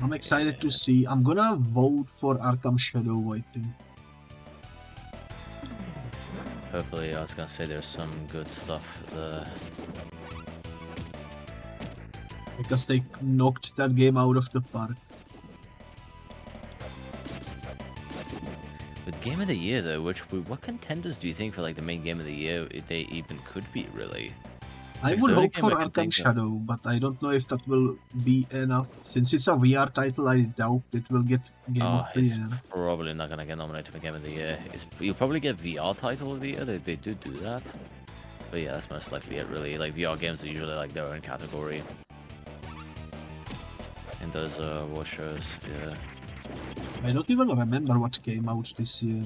S1: I'm excited to see. I'm gonna vote for Arkham Shadow, I think.
S2: Hopefully, I was gonna say there's some good stuff there.
S1: Because they knocked that game out of the park.
S2: With Game of the Year though, what contenders do you think for like the main Game of the Year they even could be really?
S1: I would hope for Arkham Shadow, but I don't know if that will be enough. Since it's a VR title, I doubt it will get Game of the Year.
S2: It's probably not gonna get nominated for Game of the Year. You'll probably get VR title of the year. They do that. But yeah, that's most likely it really. Like VR games are usually like their own category. In those award shows, yeah.
S1: I don't even remember what came out this year.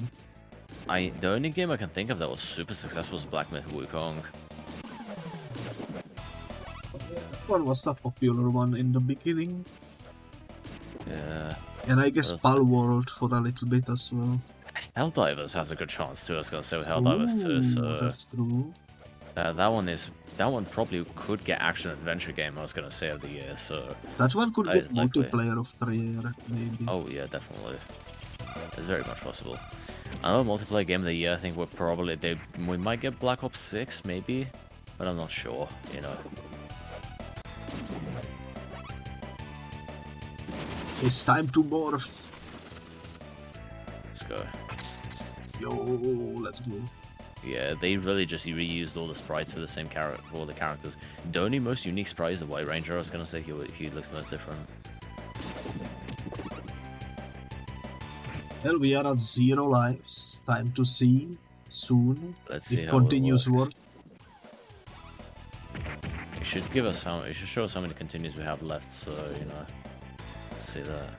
S2: The only game I can think of that was super successful was Black Myth Wukong.
S1: That one was a popular one in the beginning.
S2: Yeah.
S1: And I guess Palworld for a little bit as well.
S2: Helldivers has a good chance too, I was gonna say with Helldivers too, so...
S1: That's true.
S2: That one probably could get action adventure game, I was gonna say, of the year, so...
S1: That one could get multiplayer of the year, maybe.
S2: Oh yeah, definitely. It's very much possible. Another multiplayer game of the year, I think we might get Black Ops 6, maybe? But I'm not sure, you know.
S1: It's time to morph.
S2: Let's go.
S1: Yo, let's go.
S2: Yeah, they really just reused all the sprites for the same character for all the characters. The only most unique sprite is the White Ranger. I was gonna say he looks most different.
S1: Well, we are at 0 lives. Time to see soon.
S2: Let's see
S1: if
S2: how
S1: continues
S2: it
S1: work.
S2: It should give us it should show us how many continues we have left. So you know, let's see that.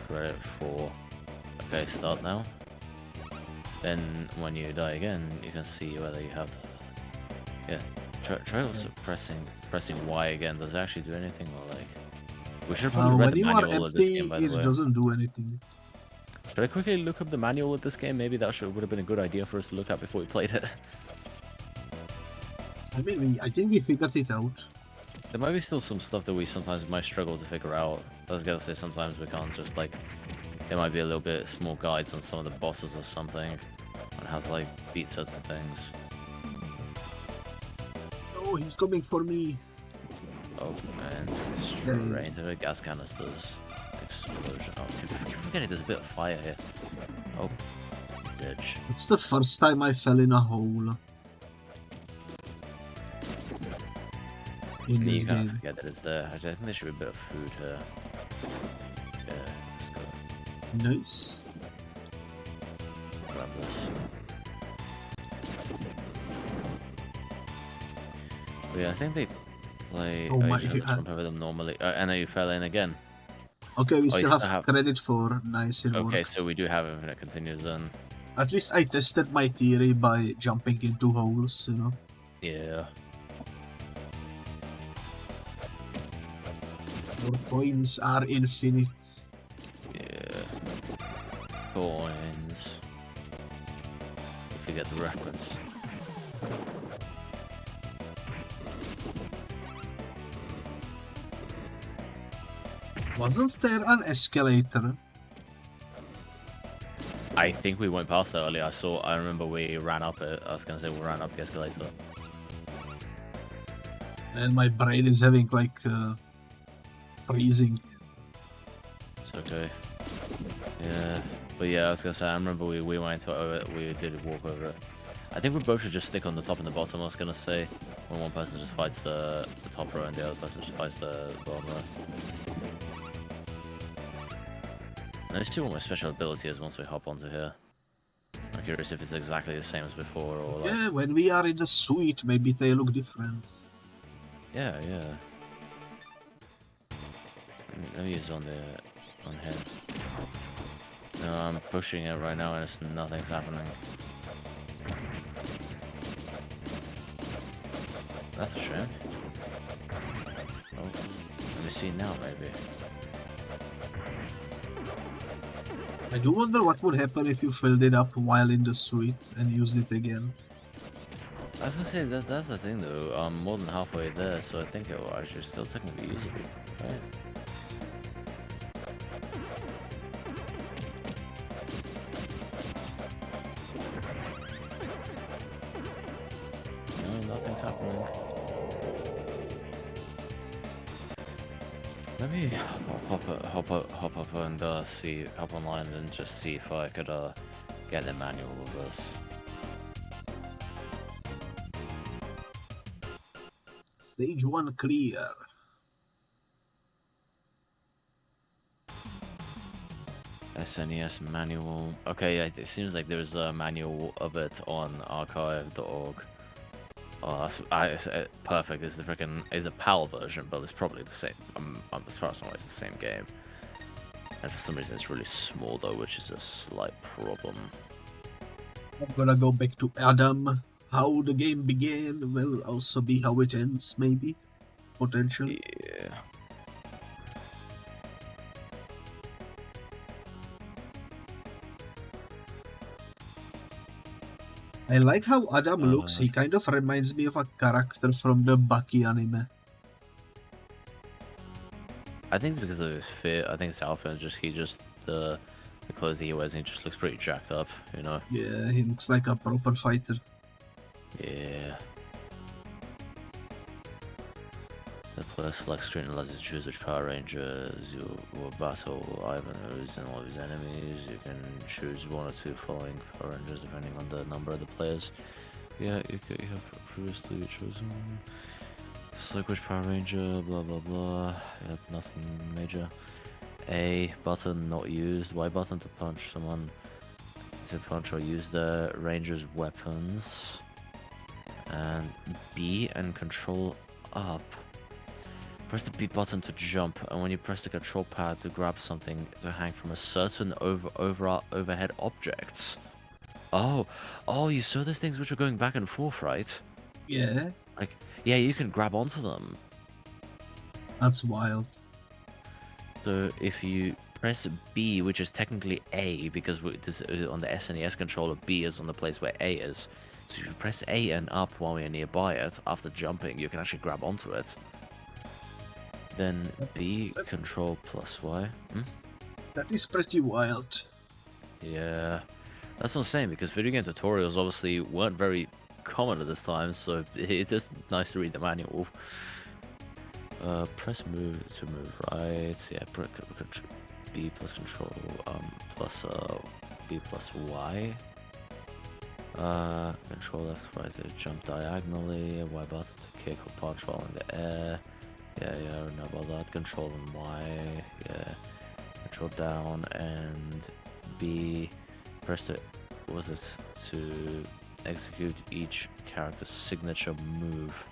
S2: Credit for. Okay, start now. Then when you die again, you can see whether you have the... Yeah, try also pressing Y again. Does it actually do anything, or like... We should probably read the manual of this game, by the way.
S1: It doesn't do anything.
S2: Should I quickly look up the manual of this game? Maybe that would have been a good idea for us to look at before we played it.
S1: I mean, I think we figured it out.
S2: There might be still some stuff that we sometimes might struggle to figure out. I was gonna say sometimes we can't just like... There might be a little bit small guides on some of the bosses or something. On how to like beat certain things.
S1: Oh, he's coming for me.
S2: Oh man, straight into the gas canisters. Explosion. Oh, keep forgetting there's a bit of fire here. Oh, ditch.
S1: It's the first time I fell in a hole. In this
S2: you
S1: game.
S2: can't forget that it's there. I think there should be a bit of food here. Yeah, let's go.
S1: Nice.
S2: Grab this. But yeah, I think they play.
S1: Oh my
S2: you just jump over them normally. And then you fell in again.
S1: Okay, we still have credit for nice.
S2: Okay, so we do have infinite continues then.
S1: At least I tested my theory by jumping into holes, you know.
S2: Yeah.
S1: Our coins are infinite.
S2: Yeah. Coins. If you get the reference.
S1: Wasn't there an escalator?
S2: I think we went past it earlier. I remember we ran up it. I was gonna say we ran up the escalator.
S1: And my brain is having like freezing.
S2: It's okay. Yeah, but yeah, I was gonna say I remember we went over it. We did walk over it. I think we both should just stick on the top and the bottom. I was gonna say when one person just fights the top row and the other person just fights the bottom row. Let's see what my special ability is once we hop onto here. I'm curious if it's exactly the same as before or like...
S1: Yeah, when we are in the suite, maybe they look different.
S2: Yeah. Let me use on him. No, I'm pushing it right now and nothing's happening. That's a shame. Oh, let me see now maybe.
S1: I do wonder what would happen if you filled it up while in the suite and used it again.
S2: I was gonna say that's the thing though. I'm more than halfway there, so I think it will actually still technically usable, right? No, nothing's happening. Let me hop up and hop online and just see if I could get the manual of this.
S1: Stage 1 clear.
S2: SNES manual. Okay, it seems like there's a manual of it on archive.org. Oh, that's perfect. It's a PAL version, but it's probably the same. As far as I know, it's the same game. And for some reason, it's really small though, which is a slight problem.
S1: I'm gonna go back to Adam. How the game began will also be how it ends, maybe. Potentially.
S2: Yeah.
S1: I like how Adam looks. He kind of reminds me of a character from the Baki anime.
S2: I think it's because of his fit. I think it's outfit. The clothes he wears. He just looks pretty jacked up, you know.
S1: Yeah, he looks like a proper fighter.
S2: Yeah. The player select screen allows you to choose which Power Rangers you will battle, Ivanhoes, and all of his enemies. You can choose one or two following Power Rangers depending on the number of the players. Yeah, you have previously chosen. Select which Power Ranger, blah blah blah. Yep, nothing major. A button not used. Y button to punch someone. To punch or use the Ranger's weapons. And B and control up. Press the B button to jump, and when you press the control pad to grab something to hang from a certain overhead objects. Oh, you saw those things which are going back and forth, right?
S1: Yeah.
S2: Like, yeah, you can grab onto them.
S1: That's wild.
S2: So if you press B, which is technically A, because this on the SNES controller, B is on the place where A is. So if you press A and up while you're nearby it, after jumping, you can actually grab onto it. Then B, control plus Y.
S1: That is pretty wild.
S2: Yeah, that's what I'm saying, because video game tutorials obviously weren't very common at this time, so it is nice to read the manual. Press move to move right. Yeah, B plus control plus B plus Y. Control left right to jump diagonally. Y button to kick or punch while in the air. Yeah, I don't know about that. Control and Y. Yeah. Control down and B. Press the to execute each character's signature move.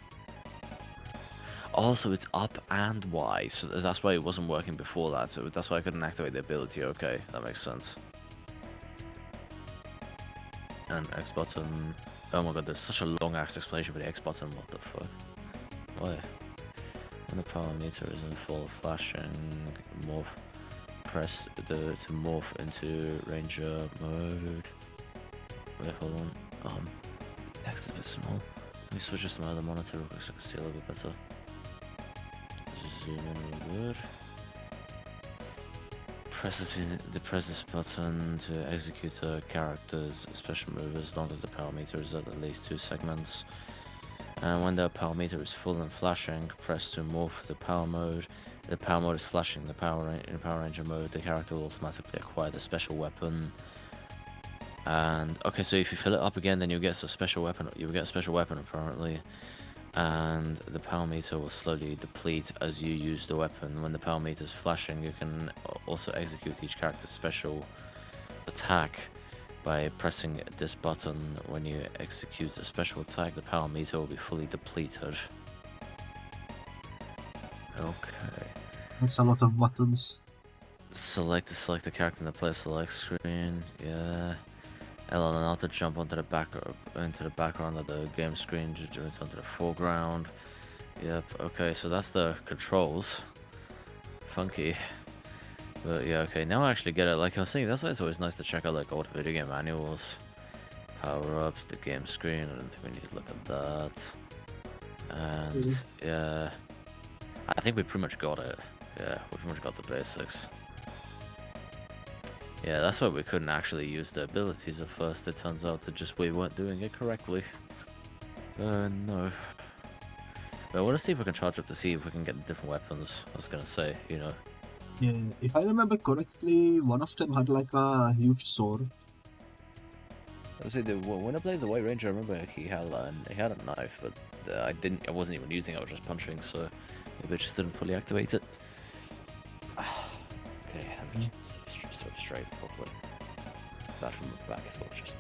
S2: Also, it's up and Y, so that's why it wasn't working before that. So that's why I couldn't activate the ability. Okay, that makes sense. And X button. Oh my god, there's such a long ass explanation for the X button. What the fuck? Why? When the power meter is in full flashing, press to morph into Ranger mode. Wait, hold on. Text is a bit small. Let me switch this to my other monitor real quick so I can see a little bit better. Zoom in real good. Press this button to execute a character's special move as long as the power meter is at least 2 segments. And when the power meter is full and flashing, press to morph the power mode. The power mode is flashing. In Power Ranger mode, the character will automatically acquire the special weapon. And okay, so if you fill it up again, then you'll get a special weapon. You'll get a special weapon apparently. And the power meter will slowly deplete as you use the weapon. When the power meter is flashing, you can also execute each character's special attack by pressing this button. When you execute a special attack, the power meter will be fully depleted. Okay.
S1: That's a lot of buttons.
S2: Select the character in the player select screen. Yeah. LL to jump into the background of the game screen to return to the foreground. Yep. Okay, so that's the controls. Funky. But yeah, okay. Now I actually get it. Like I was saying, that's why it's always nice to check out like old video game manuals, power-ups, the game screen. I don't think we need to look at that. And yeah, I think we pretty much got it. Yeah, we pretty much got the basics. Yeah, that's why we couldn't actually use the abilities at first. It turns out that just we weren't doing it correctly. No. But I want to see if we can charge up to see if we can get different weapons. I was gonna say, you know.
S1: Yeah, if I remember correctly, one of them had like a huge sword.
S2: I was say when I played the White Ranger, I remember he had a knife, but I wasn't even using it. I was just punching, so maybe it just didn't fully activate it. Okay, I'm just sit up straight properly. It's bad from the back if I was just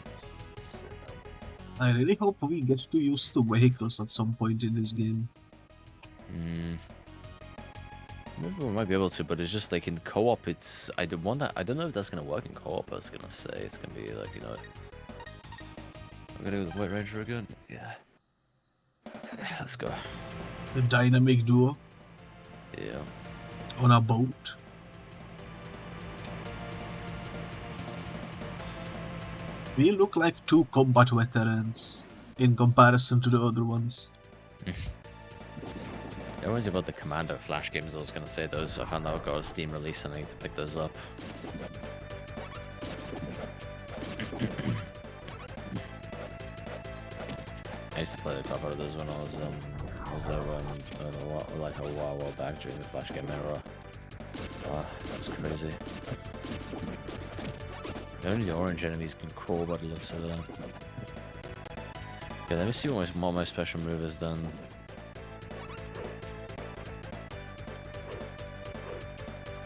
S2: sit down.
S1: I really hope we get to use the vehicles at some point in this game.
S2: Maybe we might be able to, but it's just like in co-op. I don't know if that's gonna work in co-op. I was gonna say it's gonna be like, you know. I'm gonna go with the White Ranger again. Yeah. Okay, let's go.
S1: The dynamic duo.
S2: Yeah.
S1: On a boat. We look like 2 combat veterans in comparison to the other ones.
S2: It reminds me about the Commando Flash games. I was gonna say those. I found out I got a Steam release and I need to pick those up. I used to play the crap out of those when I was like a while back during the Flash game era. That was crazy. Only the orange enemies can crawl by the looks of them. Okay, let me see what my special move is then.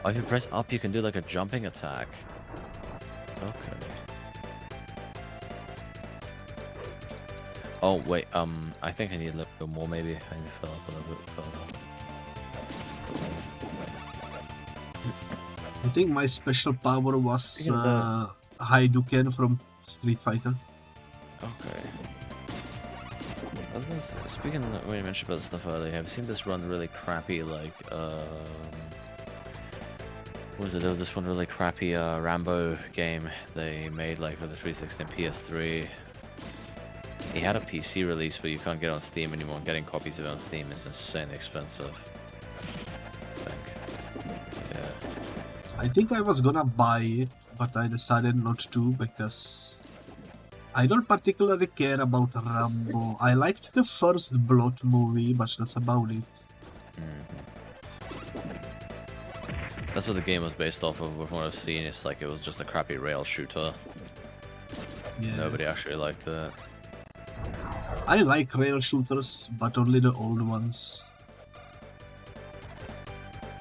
S2: Oh, if you press up, you can do like a jumping attack. Okay. Oh wait, I think I need a little bit more. Maybe I need to fill up a little bit further.
S1: I think my special power was Hadouken from Street Fighter.
S2: Okay. I was gonna say, speaking of when you mentioned about stuff earlier, have you seen this run really crappy like what was it? There was this one really crappy Rambo game they made like for the 360 and PS3. He had a PC release, but you can't get it on Steam anymore. Getting copies of it on Steam is insanely expensive. I think. Yeah.
S1: I think I was gonna buy it, but I decided not to because I don't particularly care about Rambo. I liked the first Blood movie, but that's about it.
S2: That's what the game was based off of. From what I've seen, it's like it was just a crappy rail shooter.
S1: Yeah.
S2: Nobody actually liked it.
S1: I like rail shooters, but only the old ones.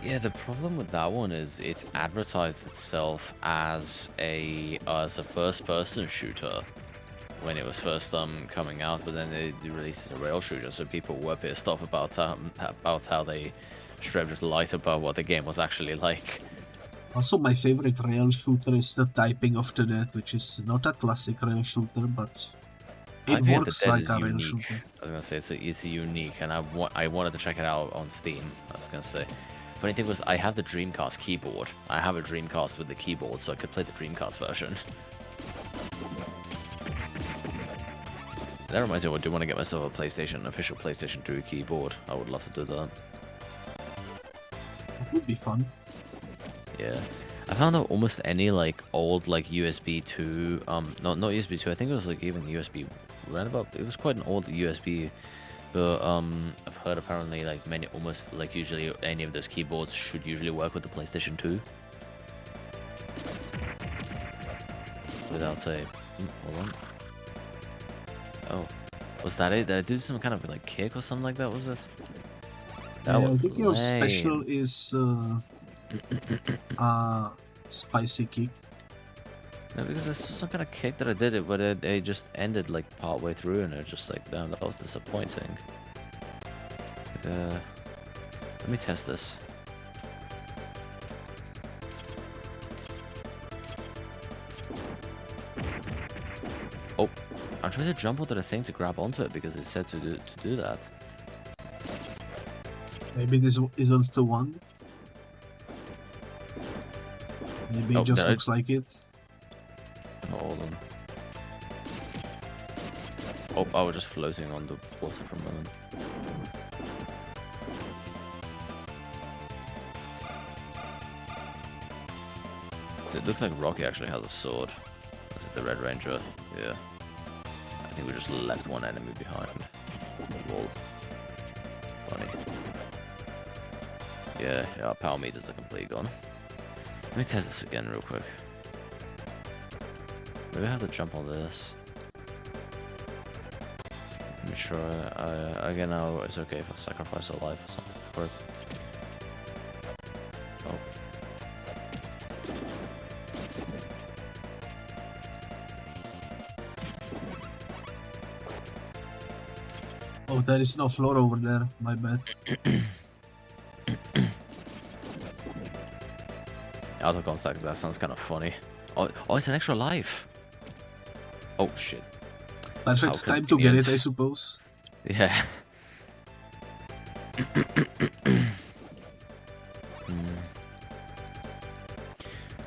S2: Yeah, the problem with that one is it's advertised itself as a first-person shooter when it was first coming out, but then they released it as a rail shooter, so people were pissed off about how they strove to light above what the game was actually like.
S1: Also, my favorite rail shooter is the Typing of the Dead, which is not a classic rail shooter, but it works like a rail shooter.
S2: I was gonna say it's unique, and I wanted to check it out on Steam. I was gonna say. Funny thing was, I have the Dreamcast keyboard. I have a Dreamcast with the keyboard, so I could play the Dreamcast version. That reminds me, I do want to get myself a PlayStation, an official PlayStation 2 keyboard. I would love to do that.
S1: That would be fun.
S2: Yeah. I found out almost any like old like USB 2, not USB 2. I think it was like even USB roundabout. It was quite an old USB, but I've heard apparently like many almost like usually any of those keyboards should usually work with the PlayStation 2. Without a hold on. Oh, was that it? Did I do some kind of like kick or something like that? Was it? That
S1: Yeah, I
S2: was
S1: think your special
S2: lame.
S1: is spicy kick.
S2: No, because there's some kind of kick that I did it, but it just ended like part way through, and it just like, damn, that was disappointing. Let me test this. Oh, I'm trying to jump onto the thing to grab onto it because it said to do that.
S1: Maybe this isn't the one. Maybe it just looks like it.
S2: Oh, hold on. Oh, I was just floating on the water for a moment. So it looks like Rocky actually has a sword. That's the Red Ranger. Yeah. I think we just left one enemy behind. Lol. Funny. Yeah, our power meters are completely gone. Let me test this again real quick. Maybe I have to jump on this. Let me try. Again, now it's okay if I sacrifice a life or something, of course. Oh.
S1: Oh, there is no floor over there. My bad.
S2: Auto contact, that sounds kind of funny. Oh, it's an extra life. Oh shit.
S1: Perfect time to get it, I suppose.
S2: Yeah.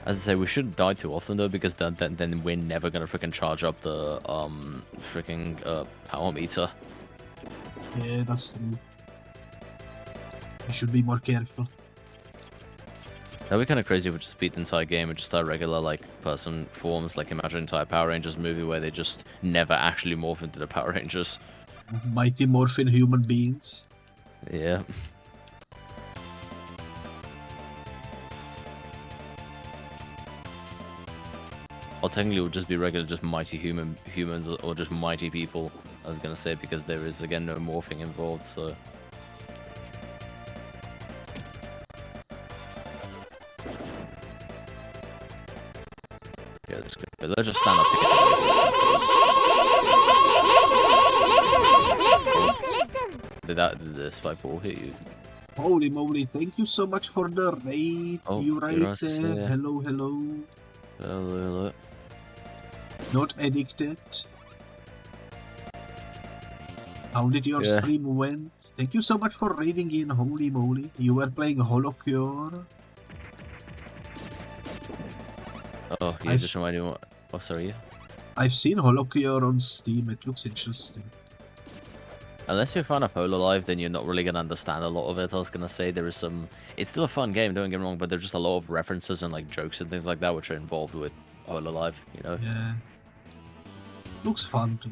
S2: As I say, we shouldn't die too often though, because then we're never gonna freaking charge up the freaking power meter.
S1: Yeah, that's true. You should be more careful.
S2: That'd be kind of crazy if we just beat the entire game and just start regular like person forms. Like imagine an entire Power Rangers movie where they just never actually morph into the Power Rangers.
S1: Mighty Morphin human beings.
S2: Yeah. Or technically it would just be regular, just mighty humans or just mighty people, I was gonna say, because there is again no morphing involved, so. Yeah, that's good. But let's just stand up here. Did the spike ball hit you?
S1: Holy moly, thank you so much for the raid.
S2: Oh,
S1: you right there.
S2: yeah.
S1: Hello, hello.
S2: Hello.
S1: Not addicted. How did your stream went? Thank you so much for raiding in. Holy moly. You were playing Holocure.
S2: Oh, yeah, just reminded me. Oh, sorry.
S1: I've seen Holocure on Steam. It looks interesting.
S2: Unless you're a fan of Hololive, then you're not really going to understand a lot of it. I was going to say there is some... It's still a fun game, don't get me wrong, but there's just a lot of references and like jokes and things like that which are involved with Hololive, you know?
S1: Yeah. Looks fun too.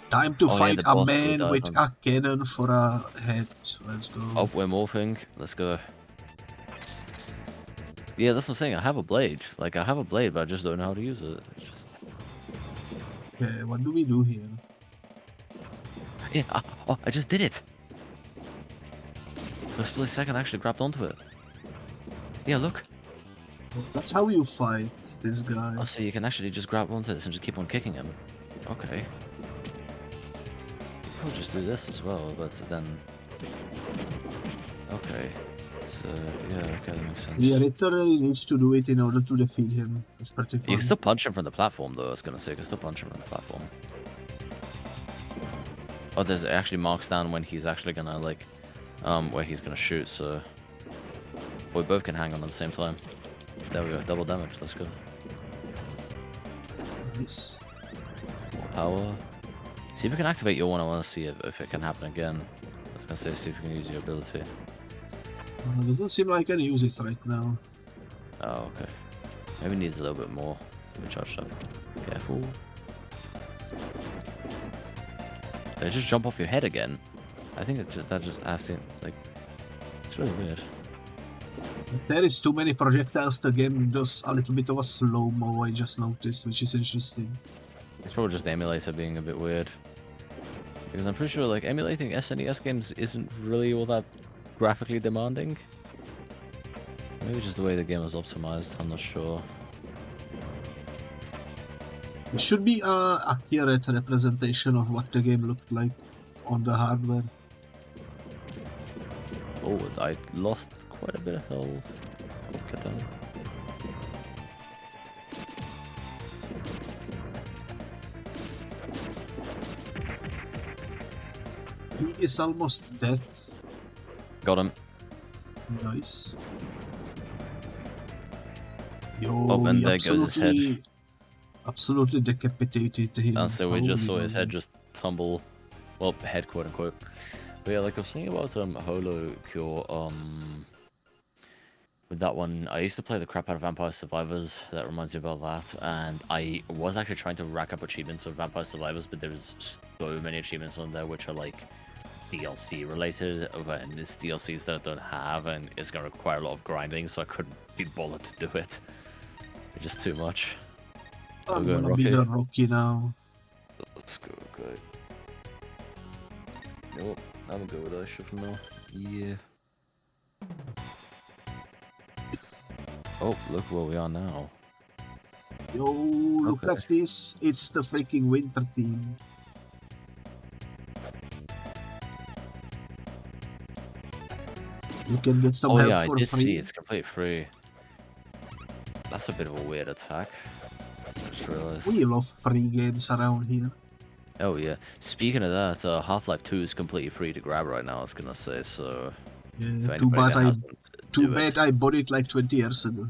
S1: Time to fight a man with a cannon for a head. Let's go.
S2: Oh, we're morphing. Let's go. Yeah, that's what I'm saying. I have a blade. Like, I have a blade, but I just don't know how to use it. It's just...
S1: Okay, what do we do here?
S2: Yeah, oh, I just did it. For a split second, I actually grabbed onto it. Yeah, look.
S1: That's how you fight this guy.
S2: Oh, so you can actually just grab onto this and just keep on kicking him. Okay. I'll just do this as well, but then... Okay. So, yeah, okay, that makes sense.
S1: We literally need to do it in order to defeat him. It's pretty fun.
S2: You can still punch him from the platform, though, I was gonna say. You can still punch him from the platform. Oh, there's actually marks down when he's actually gonna, like, where he's gonna shoot, so... We both can hang on at the same time. There we go, double damage, let's go.
S1: Nice.
S2: More power. See if we can activate your one, I wanna see if it can happen again. I was gonna say, see if we can use your ability.
S1: Doesn't seem like I can use it right now.
S2: Oh, okay. Maybe it needs a little bit more to be charged up. Careful. They just jump off your head again. I think that just asking like it's really weird.
S1: There is too many projectiles. The game does a little bit of a slow-mo, I just noticed, which is interesting.
S2: It's probably just the emulator being a bit weird. Because I'm pretty sure like emulating SNES games isn't really all that graphically demanding. Maybe just the way the game was optimized, I'm not sure.
S1: It should be an accurate representation of what the game looked like on the hardware.
S2: Oh, I lost quite a bit of health. Get down.
S1: He is almost dead.
S2: Got him.
S1: Nice. Yo,
S2: Oh, and there goes his head.
S1: Absolutely decapitated him.
S2: And so we just saw his head
S1: Holy
S2: just tumble. Well, head quote unquote. But yeah, like I was saying about Holo Cure, with that one, I used to play the crap out of Vampire Survivors. That reminds me about that. And I was actually trying to rack up achievements of Vampire Survivors, but there's so many achievements on there which are like DLC related, and it's DLCs that I don't have, and it's gonna require a lot of grinding, so I couldn't be bothered to do it. It's just too much.
S1: I'm
S2: We're going
S1: gonna be
S2: Rocky.
S1: the Rocky now.
S2: Let's go, okay. You know what? I'm gonna go with Aisha for now. Yeah. Oh, look where we are now.
S1: Yo, look
S2: Okay.
S1: at this. It's the freaking winter team. You can get some
S2: Oh
S1: help
S2: yeah, I
S1: for
S2: did
S1: free.
S2: see it's complete free. That's a bit of a weird attack. I just realized.
S1: We love free games around here.
S2: Oh yeah. Speaking of that, Half-Life 2 is completely free to grab right now, I was gonna say, so
S1: Yeah,
S2: for
S1: too
S2: anybody
S1: bad
S2: that hasn't,
S1: too
S2: do
S1: bad
S2: it.
S1: I bought it like 20 years ago.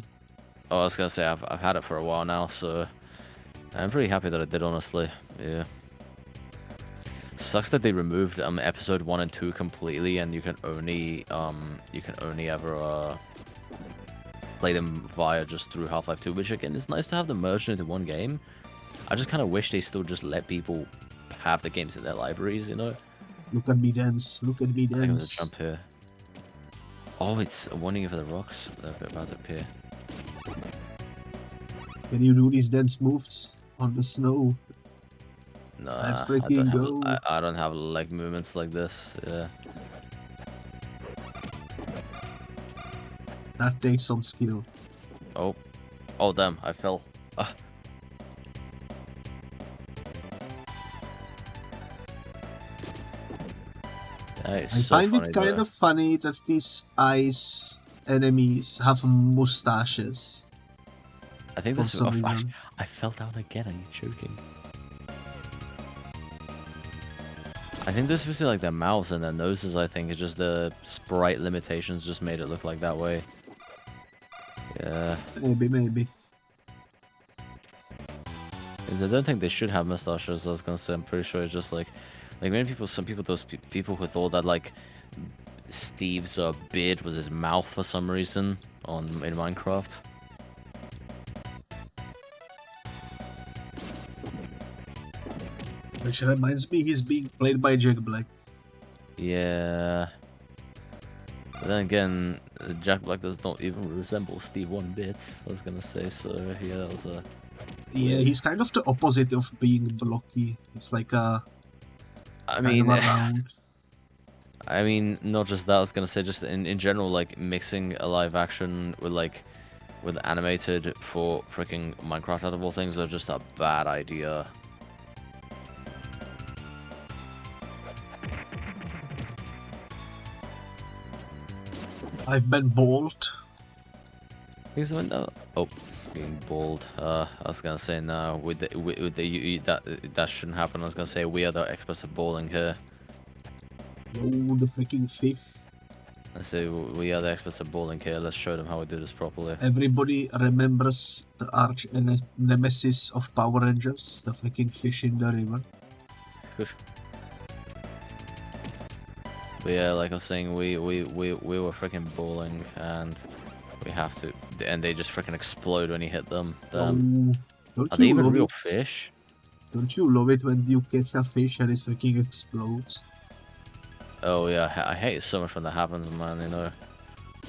S2: Oh, I was gonna say I've had it for a while now, so I'm pretty happy that I did, honestly. Yeah. Sucks that they removed episode 1 and 2 completely, and you can only ever play them via just through Half-Life 2, which again is nice to have them merged into one game. I just kind of wish they still just let people have the games in their libraries, you know?
S1: Look at me dance. Look at me
S2: I think I'm gonna
S1: dance.
S2: jump here. Oh, it's warning for the rocks. They're about to appear.
S1: Can you do these dance moves on the snow?
S2: Nah,
S1: Let's
S2: I
S1: freaking
S2: don't have
S1: go.
S2: I don't have leg movements like this. Yeah.
S1: That takes some skill.
S2: Oh, oh damn! I fell. Ah. That is
S1: I
S2: so
S1: find
S2: funny,
S1: it kind
S2: though.
S1: of funny that these ice enemies have mustaches.
S2: I think
S1: For
S2: this is.
S1: some
S2: Oh,
S1: reason.
S2: I fell down again. Are you joking? I think this is like their mouths and their noses. I think it's just the sprite limitations just made it look like that way. Yeah.
S1: Maybe.
S2: 'Cause I don't think they should have mustaches. I was gonna say. I'm pretty sure it's just like many people. Some people, those people who thought that like Steve's beard was his mouth for some reason in Minecraft.
S1: Which reminds me, he's being played by Jack Black.
S2: Yeah. But then again, Jack Black does not even resemble Steve one bit. I was gonna say, so yeah, that was a.
S1: Yeah, he's kind of the opposite of being blocky. It's like a
S2: I
S1: kind of
S2: mean,
S1: a round.
S2: I mean, not just that. I was gonna say, just in general, like mixing a live action with animated for freaking Minecraft out of all things was just a bad idea.
S1: I've been bald.
S2: Because when being bald. I was gonna say no. With the that shouldn't happen. I was gonna say we are the experts at bowling here.
S1: Yo, the freaking fish.
S2: I say we are the experts at bowling here. Let's show them how we do this properly.
S1: Everybody remembers the arch nemesis of Power Rangers, the freaking fish in the river.
S2: But yeah, like I was saying, we were freaking bowling, and We have to, and they just freaking explode when you hit them.
S1: Oh,
S2: Are
S1: don't
S2: they
S1: you
S2: even
S1: love
S2: real
S1: it?
S2: fish?
S1: Don't you love it when you catch a fish and it freaking explodes?
S2: Oh yeah, I hate it so much when that happens, man. You know,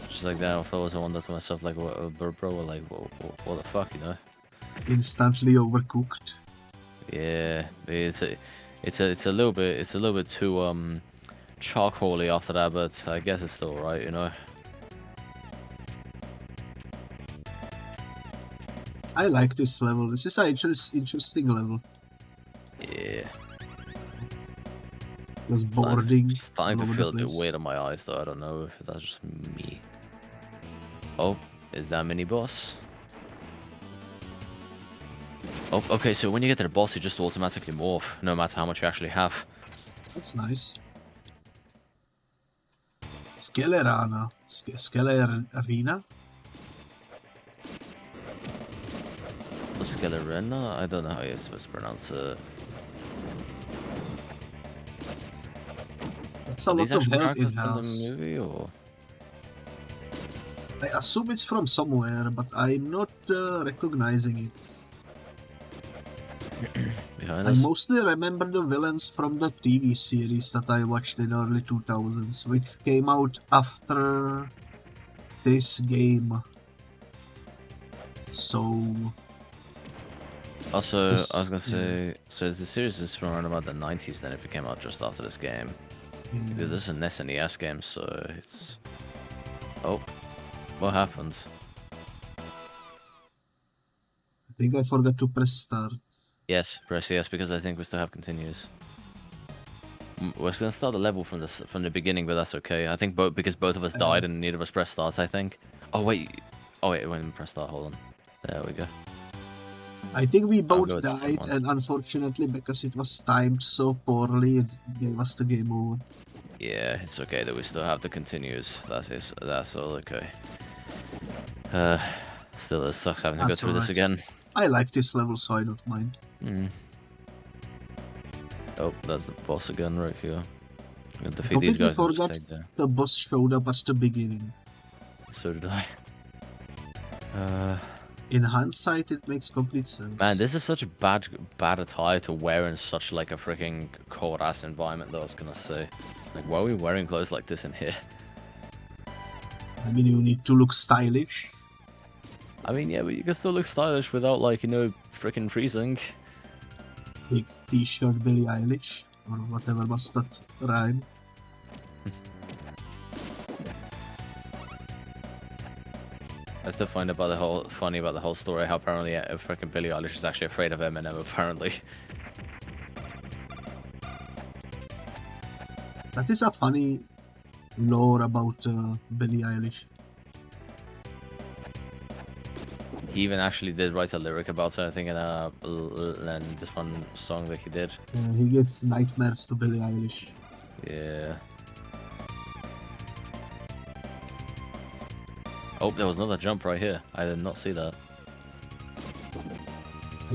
S2: just like that. If I was, I wonder to myself, like, bro, like, what the fuck, you know?
S1: Instantly overcooked.
S2: Yeah, it's a little bit too charcoaly after that, but I guess it's still right, you know.
S1: I like this level. This is an interesting level.
S2: Yeah.
S1: Just boarding
S2: Starting
S1: all
S2: to
S1: over
S2: feel
S1: the
S2: a bit
S1: place.
S2: weird on my eyes, though. I don't know if that's just me. Oh, is that mini boss? Oh, okay. So when you get to the boss, you just automatically morph, no matter how much you actually have.
S1: That's nice. Skelerana. Skelerina?
S2: Skelerina? I don't know how you're supposed to pronounce it.
S1: That's
S2: Are
S1: a
S2: these
S1: lot of
S2: actual
S1: health
S2: characters
S1: in
S2: from the
S1: house.
S2: movie, or?
S1: I assume it's from somewhere, but I'm not recognizing it.
S2: Behind
S1: I
S2: us?
S1: mostly remember the villains from the TV series that I watched in early 2000s, which came out after this game. So...
S2: Also, I was gonna
S1: yeah.
S2: say, so the series is from around about the 90s then if it came out just after this game. Because this is an SNES game, so it's... Oh, what happened?
S1: I think I forgot to press start.
S2: Yes, press yes, because I think we still have continues. We're gonna start the level from the beginning, but that's okay. I think because both of us died and neither of us pressed start, I think. Oh wait, when we press start, hold on. There we go.
S1: I think we
S2: I'll
S1: both
S2: go with the same
S1: died,
S2: one.
S1: and unfortunately, because it was timed so poorly, it gave us the game over.
S2: Yeah, it's okay that we still have the continues. That's all okay. Still, it sucks having to go through this again.
S1: I like this level, so I don't mind.
S2: Oh, that's the boss again right here. I'm gonna
S1: I
S2: defeat these
S1: completely
S2: guys and just
S1: forgot
S2: take there.
S1: the boss showed up at the beginning.
S2: So did I.
S1: In hindsight, it makes complete sense.
S2: Man, this is such a bad attire to wear in such like a freaking cold ass environment, though. I was gonna say, like, why are we wearing clothes like this in here?
S1: I mean, you need to look stylish.
S2: I mean, yeah, but you can still look stylish without, like, you know, freaking freezing.
S1: Big t-shirt, Billie Eilish, or whatever was that rhyme.
S2: I still find funny about the whole story how apparently freaking Billie Eilish is actually afraid of Eminem. Apparently.
S1: That is a funny lore about Billie Eilish.
S2: He even actually did write a lyric about it, I think, in this one song that he did.
S1: He gives nightmares to Billie Eilish.
S2: Yeah. Oh, there was another jump right here. I did not see that.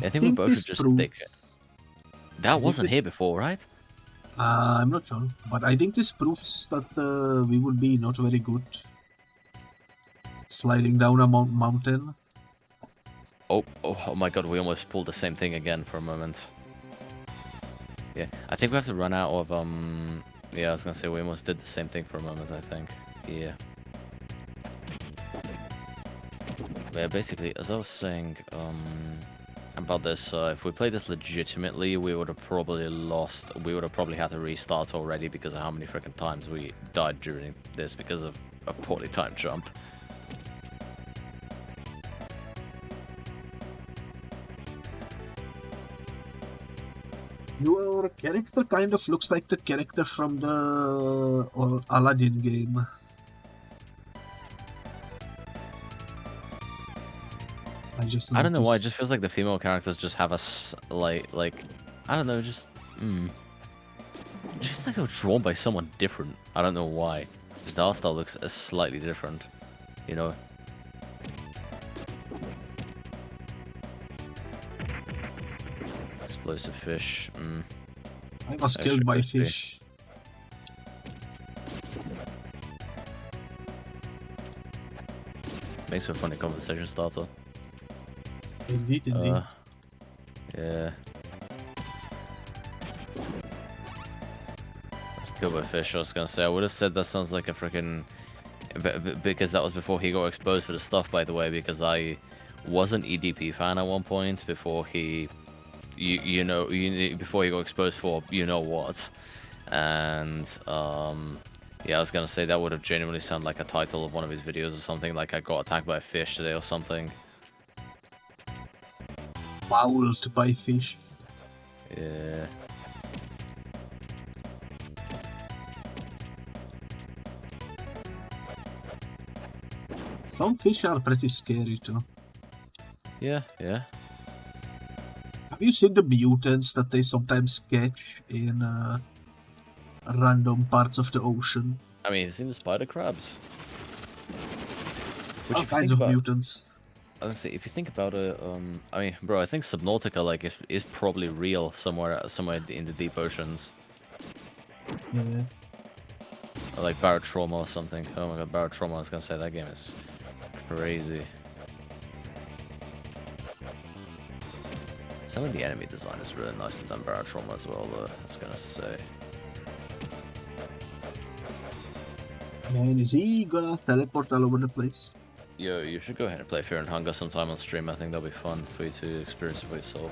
S2: I think we both should just stick it. That wasn't here before, right?
S1: I'm not sure, but I think this proves that we would be not very good sliding down a mountain.
S2: Oh my god, we almost pulled the same thing again for a moment. Yeah, I think we have to run out of, yeah, I was gonna say we almost did the same thing for a moment, I think. Yeah. Yeah, basically, as I was saying, about this, if we played this legitimately, we would have probably lost, we would have probably had to restart already because of how many freaking times we died during this because of a poorly timed jump.
S1: Your character kind of looks like the character from the Aladdin game.
S2: I don't know why, it just feels like the female characters just have a, like, I don't know, just, it feels like they were drawn by someone different. I don't know why. Just the art style looks slightly different, you know? Explosive fish,
S1: I was killed by fish.
S2: Makes for a funny conversation starter.
S1: Indeed, indeed.
S2: Yeah. Let's kill by fish. I was gonna say I would have said that sounds like a freaking because that was before he got exposed for the stuff, by the way. Because I was an EDP fan at one point before he, before he got exposed for you know what, and yeah, I was gonna say that would have genuinely sounded like a title of one of his videos or something, like I got attacked by a fish today or something.
S1: Mauled by fish.
S2: Yeah.
S1: Some fish are pretty scary too.
S2: Yeah, yeah.
S1: Have you seen the mutants that they sometimes catch in random parts of the ocean?
S2: I mean, you've seen the spider crabs. Which
S1: All kinds of mutants.
S2: Let's see, if you think about it, I mean, bro, I think Subnautica like is probably real somewhere in the deep oceans.
S1: Yeah.
S2: Or like Barotrauma or something. Oh my god, Barotrauma! I was gonna say that game is crazy. Some of the enemy design is really nicely done. Barotrauma as well, though. I was gonna say.
S1: Man, is he gonna teleport all over the place?
S2: Yo, you should go ahead and play Fear and Hunger sometime on stream. I think that'll be fun for you to experience it for yourself.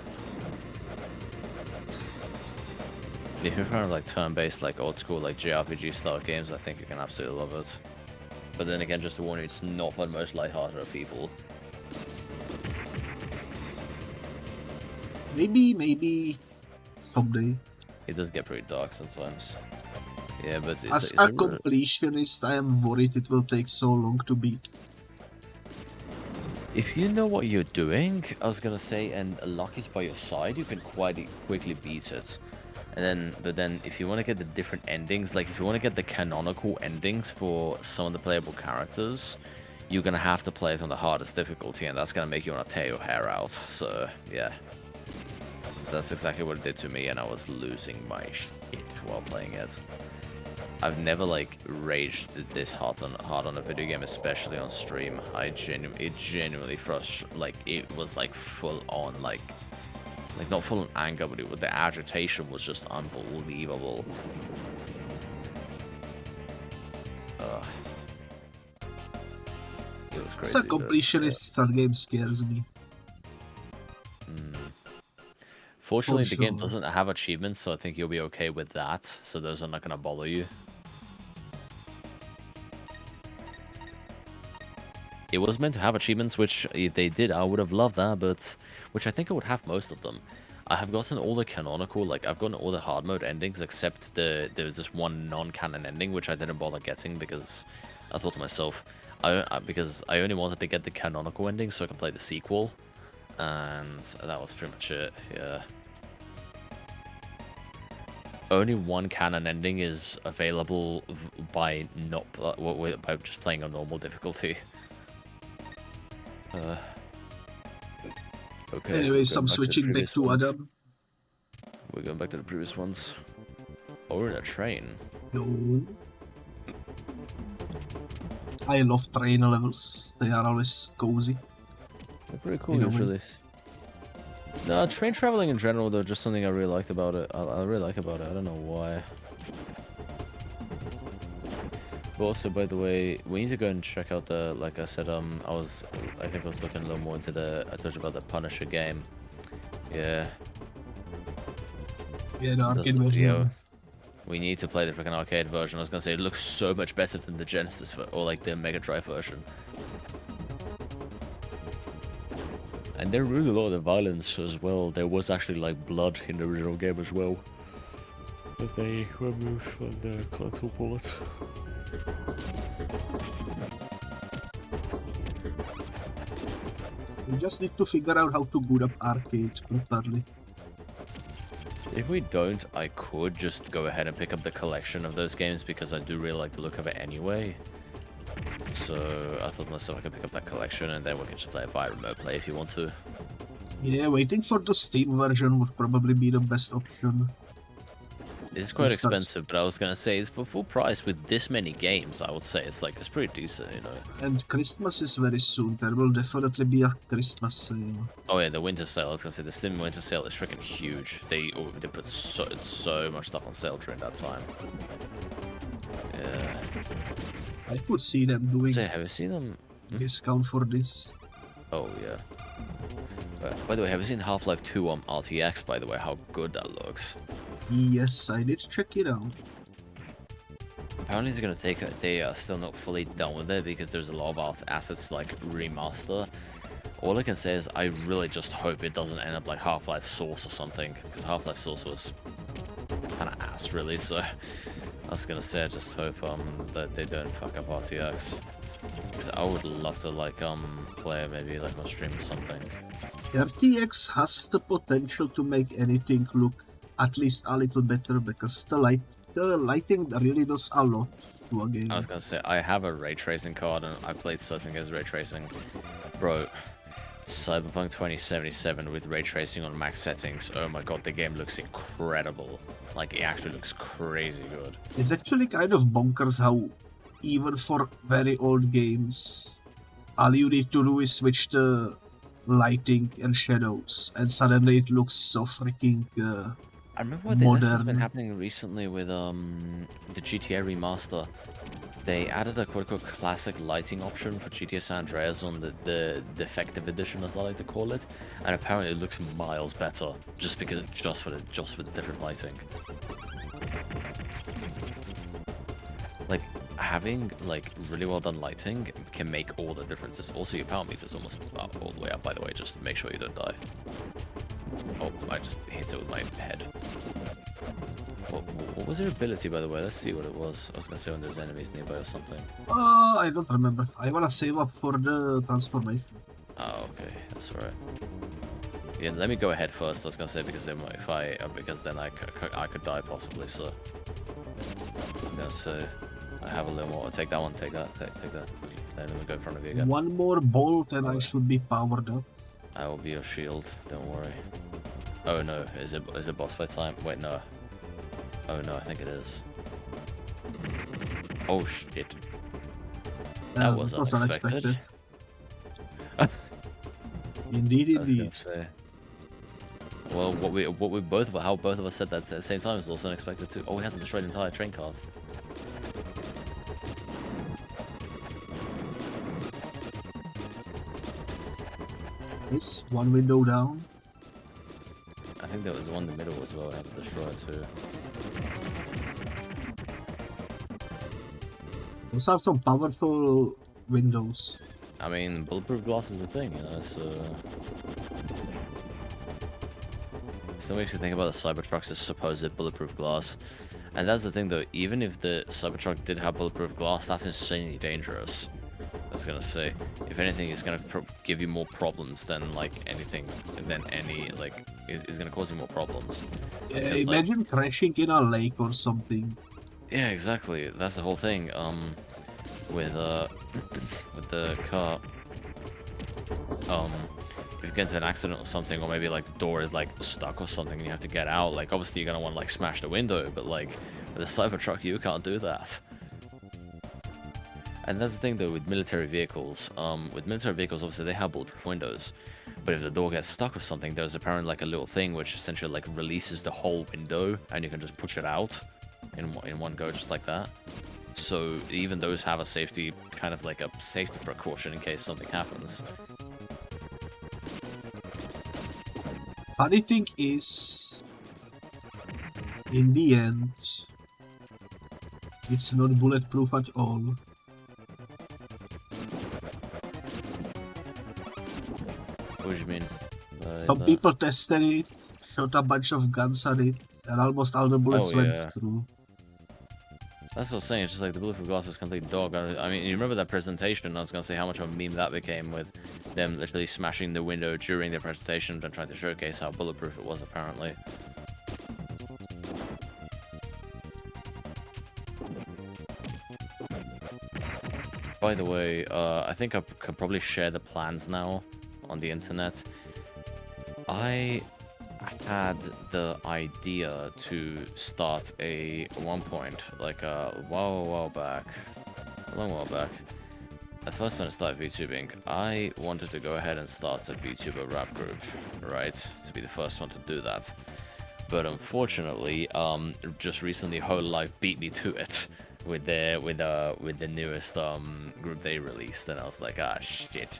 S2: If you're fan of like turn-based, like old school, like JRPG style games, I think you can absolutely love it. But then again, just to warn you, it's not for the most lighthearted of people.
S1: Maybe someday.
S2: It does get pretty dark sometimes. Yeah, but
S1: as a completionist, I am worried it will take so long to beat.
S2: If you know what you're doing, I was gonna say, and luck is by your side, you can quite quickly beat it. But then, if you want to get the different endings, like if you want to get the canonical endings for some of the playable characters, you're gonna have to play it on the hardest difficulty, and that's gonna make you want to tear your hair out. So yeah, that's exactly what it did to me, and I was losing my shit while playing it. I've never like raged this hard on a video game, especially on stream. It genuinely frustrated. Like it was like full on like not full on anger, but the agitation was just unbelievable. It was crazy.
S1: As a completionist, that game scares me.
S2: Fortunately, the game doesn't have achievements, so I think you'll be okay with that. So those are not gonna bother you. It was meant to have achievements, which if they did, I would have loved that, but which I think I would have most of them. I have gotten all the canonical, like I've gotten all the hard mode endings except there's this one non-canon ending which I didn't bother getting because I thought to myself, because I only wanted to get the canonical ending so I can play the sequel, and that was pretty much it. Yeah. Only one canon ending is available by by just playing on normal difficulty. Okay.
S1: Anyways, I'm switching back to Adam.
S2: We're going back to the previous ones. Oh, we're in a train.
S1: Yo. I love train levels. They are always cozy.
S2: They're pretty cool, usually. No, train traveling in general, though, just something I really liked about it. I really like about it. I don't know why. But also, by the way, we need to go and check out the, like I said, I think I was looking a little more into I told you about the Punisher game. Yeah.
S1: Yeah, the arcade version.
S2: Yeah, we need to play the freaking arcade version. I was gonna say, it looks so much better than the Genesis, or like the Mega Drive version. And there was a lot of violence as well. There was actually like blood in the original game as well. But they removed from the console port.
S1: We just need to figure out how to boot up arcade properly.
S2: If we don't, I could just go ahead and pick up the collection of those games because I do really like the look of it anyway. So I thought to myself I could pick up that collection and then we can just play it via remote play if you want to.
S1: Yeah, waiting for the Steam version would probably be the best option.
S2: It's quite expensive, but I was gonna say it's for full price with this many games. I would say it's like it's pretty decent, you know.
S1: And Christmas is very soon. There will definitely be a Christmas sale.
S2: Oh yeah, the winter sale. I was gonna say the Steam winter sale is freaking huge. They put so much stuff on sale during that time. Yeah.
S1: I could see them doing.
S2: So, have you seen them?
S1: Discount for this.
S2: Oh yeah. By the way, have you seen Half-Life 2 on RTX? By the way, how good that looks.
S1: Yes, I did check it out.
S2: Apparently, it's gonna take. They are still not fully done with it because there's a lot of assets to, like, remaster. All I can say is I really just hope it doesn't end up like Half-Life Source or something, because Half-Life Source was kind of ass, really. So I was gonna say I just hope that they don't fuck up RTX, because I would love to like play maybe like on stream or something.
S1: RTX has the potential to make anything look at least a little better, because the lighting really does a lot to a game.
S2: I was gonna say I have a ray tracing card and I played certain games ray tracing, bro. Cyberpunk 2077 with ray tracing on max settings. Oh my god, the game looks incredible. Like, it actually looks crazy good.
S1: It's actually kind of bonkers how, even for very old games, all you need to do is switch the lighting and shadows, and suddenly it looks so freaking
S2: I remember what that's been happening recently with the GTA remaster. They added a quote-unquote classic lighting option for GTA San Andreas on the defective edition, as I like to call it, and apparently it looks miles better just with the different lighting. Like, having like really well done lighting can make all the differences. Also, your power meter is almost all the way up, by the way. Just make sure you don't die. Oh, I just hit it with my head. What was your ability, by the way? Let's see what it was. I was gonna say when there's enemies nearby or something.
S1: I don't remember. I wanna save up for the transformation.
S2: Oh, okay, that's alright. Yeah, let me go ahead first. I was gonna say because then because then I could die possibly. So I'm gonna say I have a little more. Take that one. Take that. Take that. Then let me go in front of you again.
S1: One more bolt and I should be powered up.
S2: I will be your shield. Don't worry. Oh no, is it boss fight time? Wait, no. Oh no, I think it is. Oh shit. That was unexpected.
S1: Indeed.
S2: Well, how both of us said that at the same time is also unexpected too. Oh, we had to destroy the entire train cart.
S1: Yes, one window down.
S2: I think there was one in the middle as well. I had to destroy too.
S1: Those are some powerful windows.
S2: I mean, bulletproof glass is a thing, you know, so... Still makes you think about the Cybertruck's supposed bulletproof glass. And that's the thing though, even if the Cybertruck did have bulletproof glass, that's insanely dangerous. I was gonna say, if anything, it's gonna give you more problems than, like, anything, it's gonna cause you more problems.
S1: Yeah, imagine crashing in a lake or something.
S2: Yeah, exactly. That's the whole thing. With with the car. If you get into an accident or something, or maybe like the door is like stuck or something, and you have to get out. Like, obviously you're gonna want to like smash the window, but like with a Cybertruck, you can't do that. And that's the thing though with military vehicles. Obviously they have bulletproof windows, but if the door gets stuck or something, there's apparently like a little thing which essentially like releases the whole window, and you can just push it out in one go, just like that. So even those have a safety, kind of like a safety precaution in case something happens.
S1: Funny thing is, in the end, it's not bulletproof at all.
S2: What do you mean?
S1: Some people tested it, shot a bunch of guns at it, and almost all the bullets went through.
S2: That's what I was saying, it's just like the bulletproof glass was complete dog. I mean, you remember that presentation? I was gonna say how much of a meme that became with them literally smashing the window during their presentation and trying to showcase how bulletproof it was, apparently. By the way, I think I can probably share the plans now on the internet. I had the idea to start at one point, like a while back, a long while back. At first when I started VTubing, I wanted to go ahead and start a VTuber rap group, right? To be the first one to do that. But unfortunately, just recently Whole Life beat me to it with the newest group they released, and I was like, ah shit.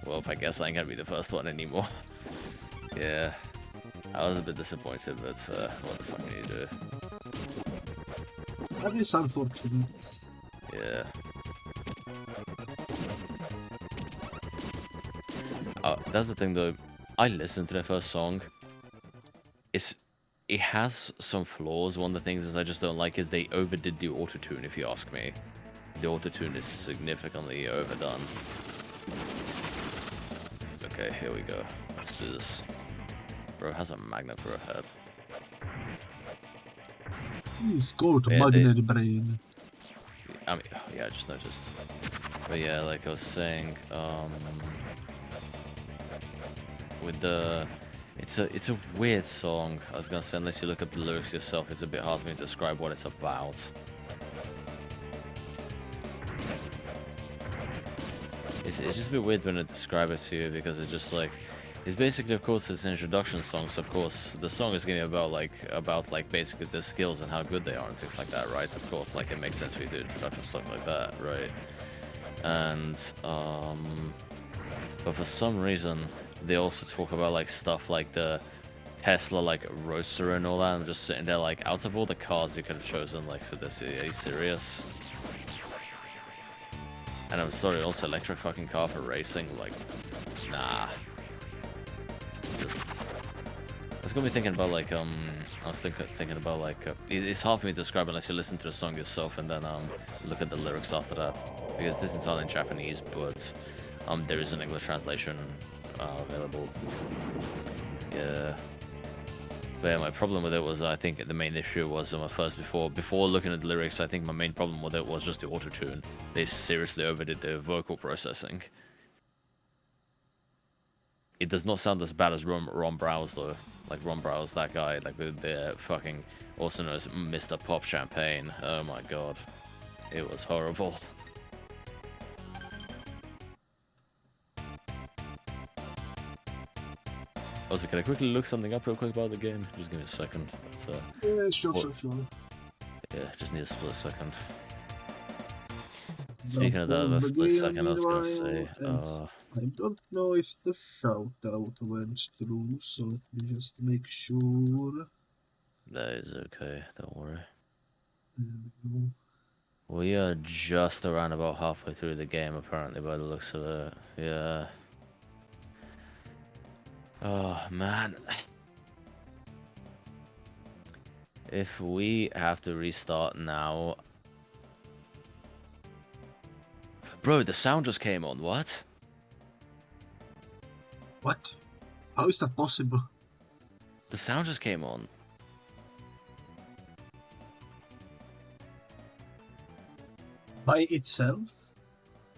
S2: Well, I guess I ain't gonna be the first one anymore. Yeah. I was a bit disappointed, but what the fuck can you do?
S1: That is unfortunate.
S2: Yeah. That's the thing though. I listened to the first song. It has some flaws. One of the things is I just don't like is they overdid the autotune, if you ask me. The autotune is significantly overdone. Okay, here we go. Let's do this. Bro has a magnet for a head.
S1: He's called
S2: Yeah,
S1: Magnet Brain.
S2: I mean, yeah, I just noticed. But yeah, like I was saying, with the, it's a weird song. I was gonna say, unless you look up the lyrics yourself, it's a bit hard for me to describe what it's about. It's just a bit weird when I describe it to you because it's just like, it's basically, of course, it's an introduction song. So of course, the song is gonna be about basically the skills and how good they are and things like that, right? Of course, like it makes sense for you to do an introduction song like that, right? And but for some reason, they also talk about like stuff like the Tesla like roadster and all that. I'm just sitting there like, out of all the cars you could have chosen like for this, are you serious? And I'm sorry, also electric fucking car for racing, like, nah. Just, it's got me thinking about like, I was thinking about like, it's hard for me to describe unless you listen to the song yourself and then look at the lyrics after that, because this is all in Japanese, but there is an English translation available. Yeah. But yeah, my problem with it was, I think the main issue was before looking at the lyrics, I think my main problem with it was just the autotune. They seriously overdid the vocal processing. It does not sound as bad as Ron Browse though. Like Ron Browse, that guy, like with the fucking, also known as Mr. Pop Champagne. Oh my god. It was horrible. Also, can I quickly look something up real quick about the game? Just give me a second.
S1: Yeah, sure.
S2: Yeah, just need a split second. Speaking of that, a split second, I was gonna say,
S1: I don't know if the shout-out went through, so let me just make sure.
S2: that is okay, don't worry.
S1: There we go.
S2: We are just around about halfway through the game, apparently, by the looks of it. Yeah. Oh, man. If we have to restart now... Bro, the sound just came on, what?
S1: What? How is that possible?
S2: The sound just came on.
S1: By itself?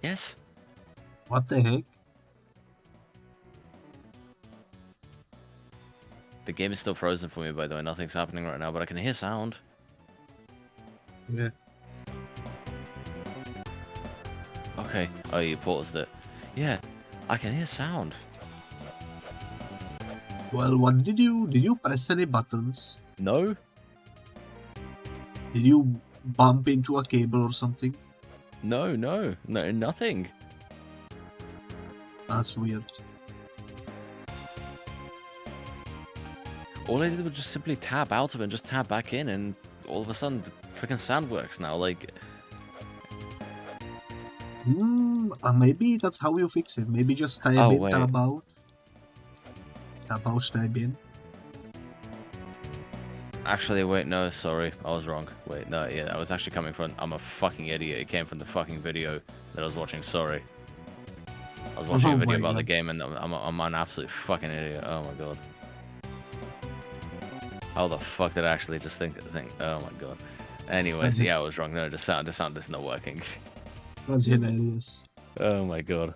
S2: Yes.
S1: What the heck?
S2: The game is still frozen for me, by the way. Nothing's happening right now, but I can hear sound.
S1: Yeah.
S2: Okay. Oh, you paused it. Yeah, I can hear sound.
S1: Well, what did you press any buttons?
S2: No?
S1: Did you bump into a cable or something?
S2: No, nothing.
S1: That's weird.
S2: All I did was just simply tab out of it and just tab back in, and all of a sudden the freaking sound works now. Like,
S1: maybe that's how you fix it. Maybe just tab in,
S2: wait.
S1: tab out. Tab out, tab in.
S2: Actually, wait, no, sorry, I was wrong. Wait, no, yeah, that was actually coming from, I'm a fucking idiot. It came from the fucking video that I was watching, sorry. I was watching a video about the game and I'm an absolute fucking idiot. Oh my god. How the fuck did I actually just think? Oh my god. Anyways, yeah, I was wrong. No, the sound is not working.
S1: That's hilarious.
S2: Oh my god.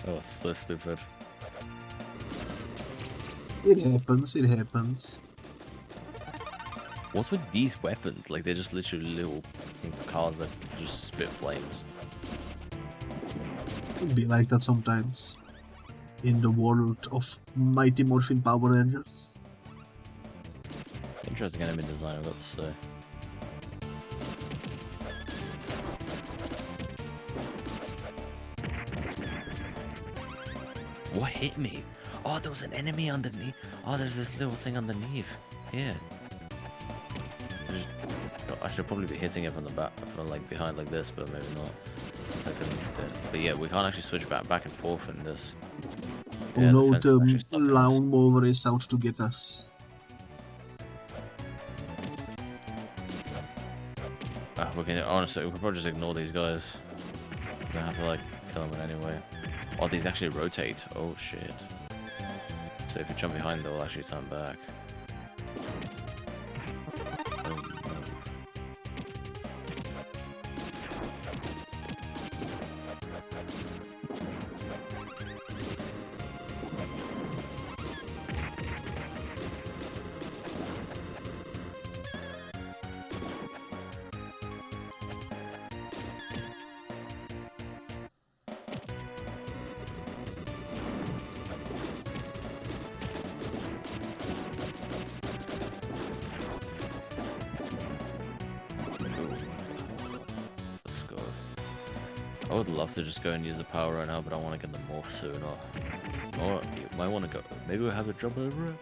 S2: Oh, so stupid.
S1: It happens, it happens.
S2: What's with these weapons? Like, they're just literally little cars that just spit flames.
S1: It'd be like that sometimes. In the world of Mighty Morphin Power Rangers.
S2: Interesting enemy design, I've got to say. What hit me? Oh, there was an enemy underneath. Oh, there's this little thing underneath. Yeah. I should probably be hitting it from the back, from like behind like this, but maybe not. But yeah, we can't actually switch back and forth in this.
S1: Oh
S2: Yeah,
S1: no,
S2: the fence is actually
S1: the
S2: stuck in us.
S1: lawnmower is out to get us.
S2: We can honestly, we could probably just ignore these guys. We don't have to like kill them in any way. Oh, these actually rotate. Oh shit. So if you jump behind, they'll actually turn back. Oh no. Let's go. I would love to just go and use the power right now, but I want to get the morph soon. Or you might want to go. Maybe we have to jump over it.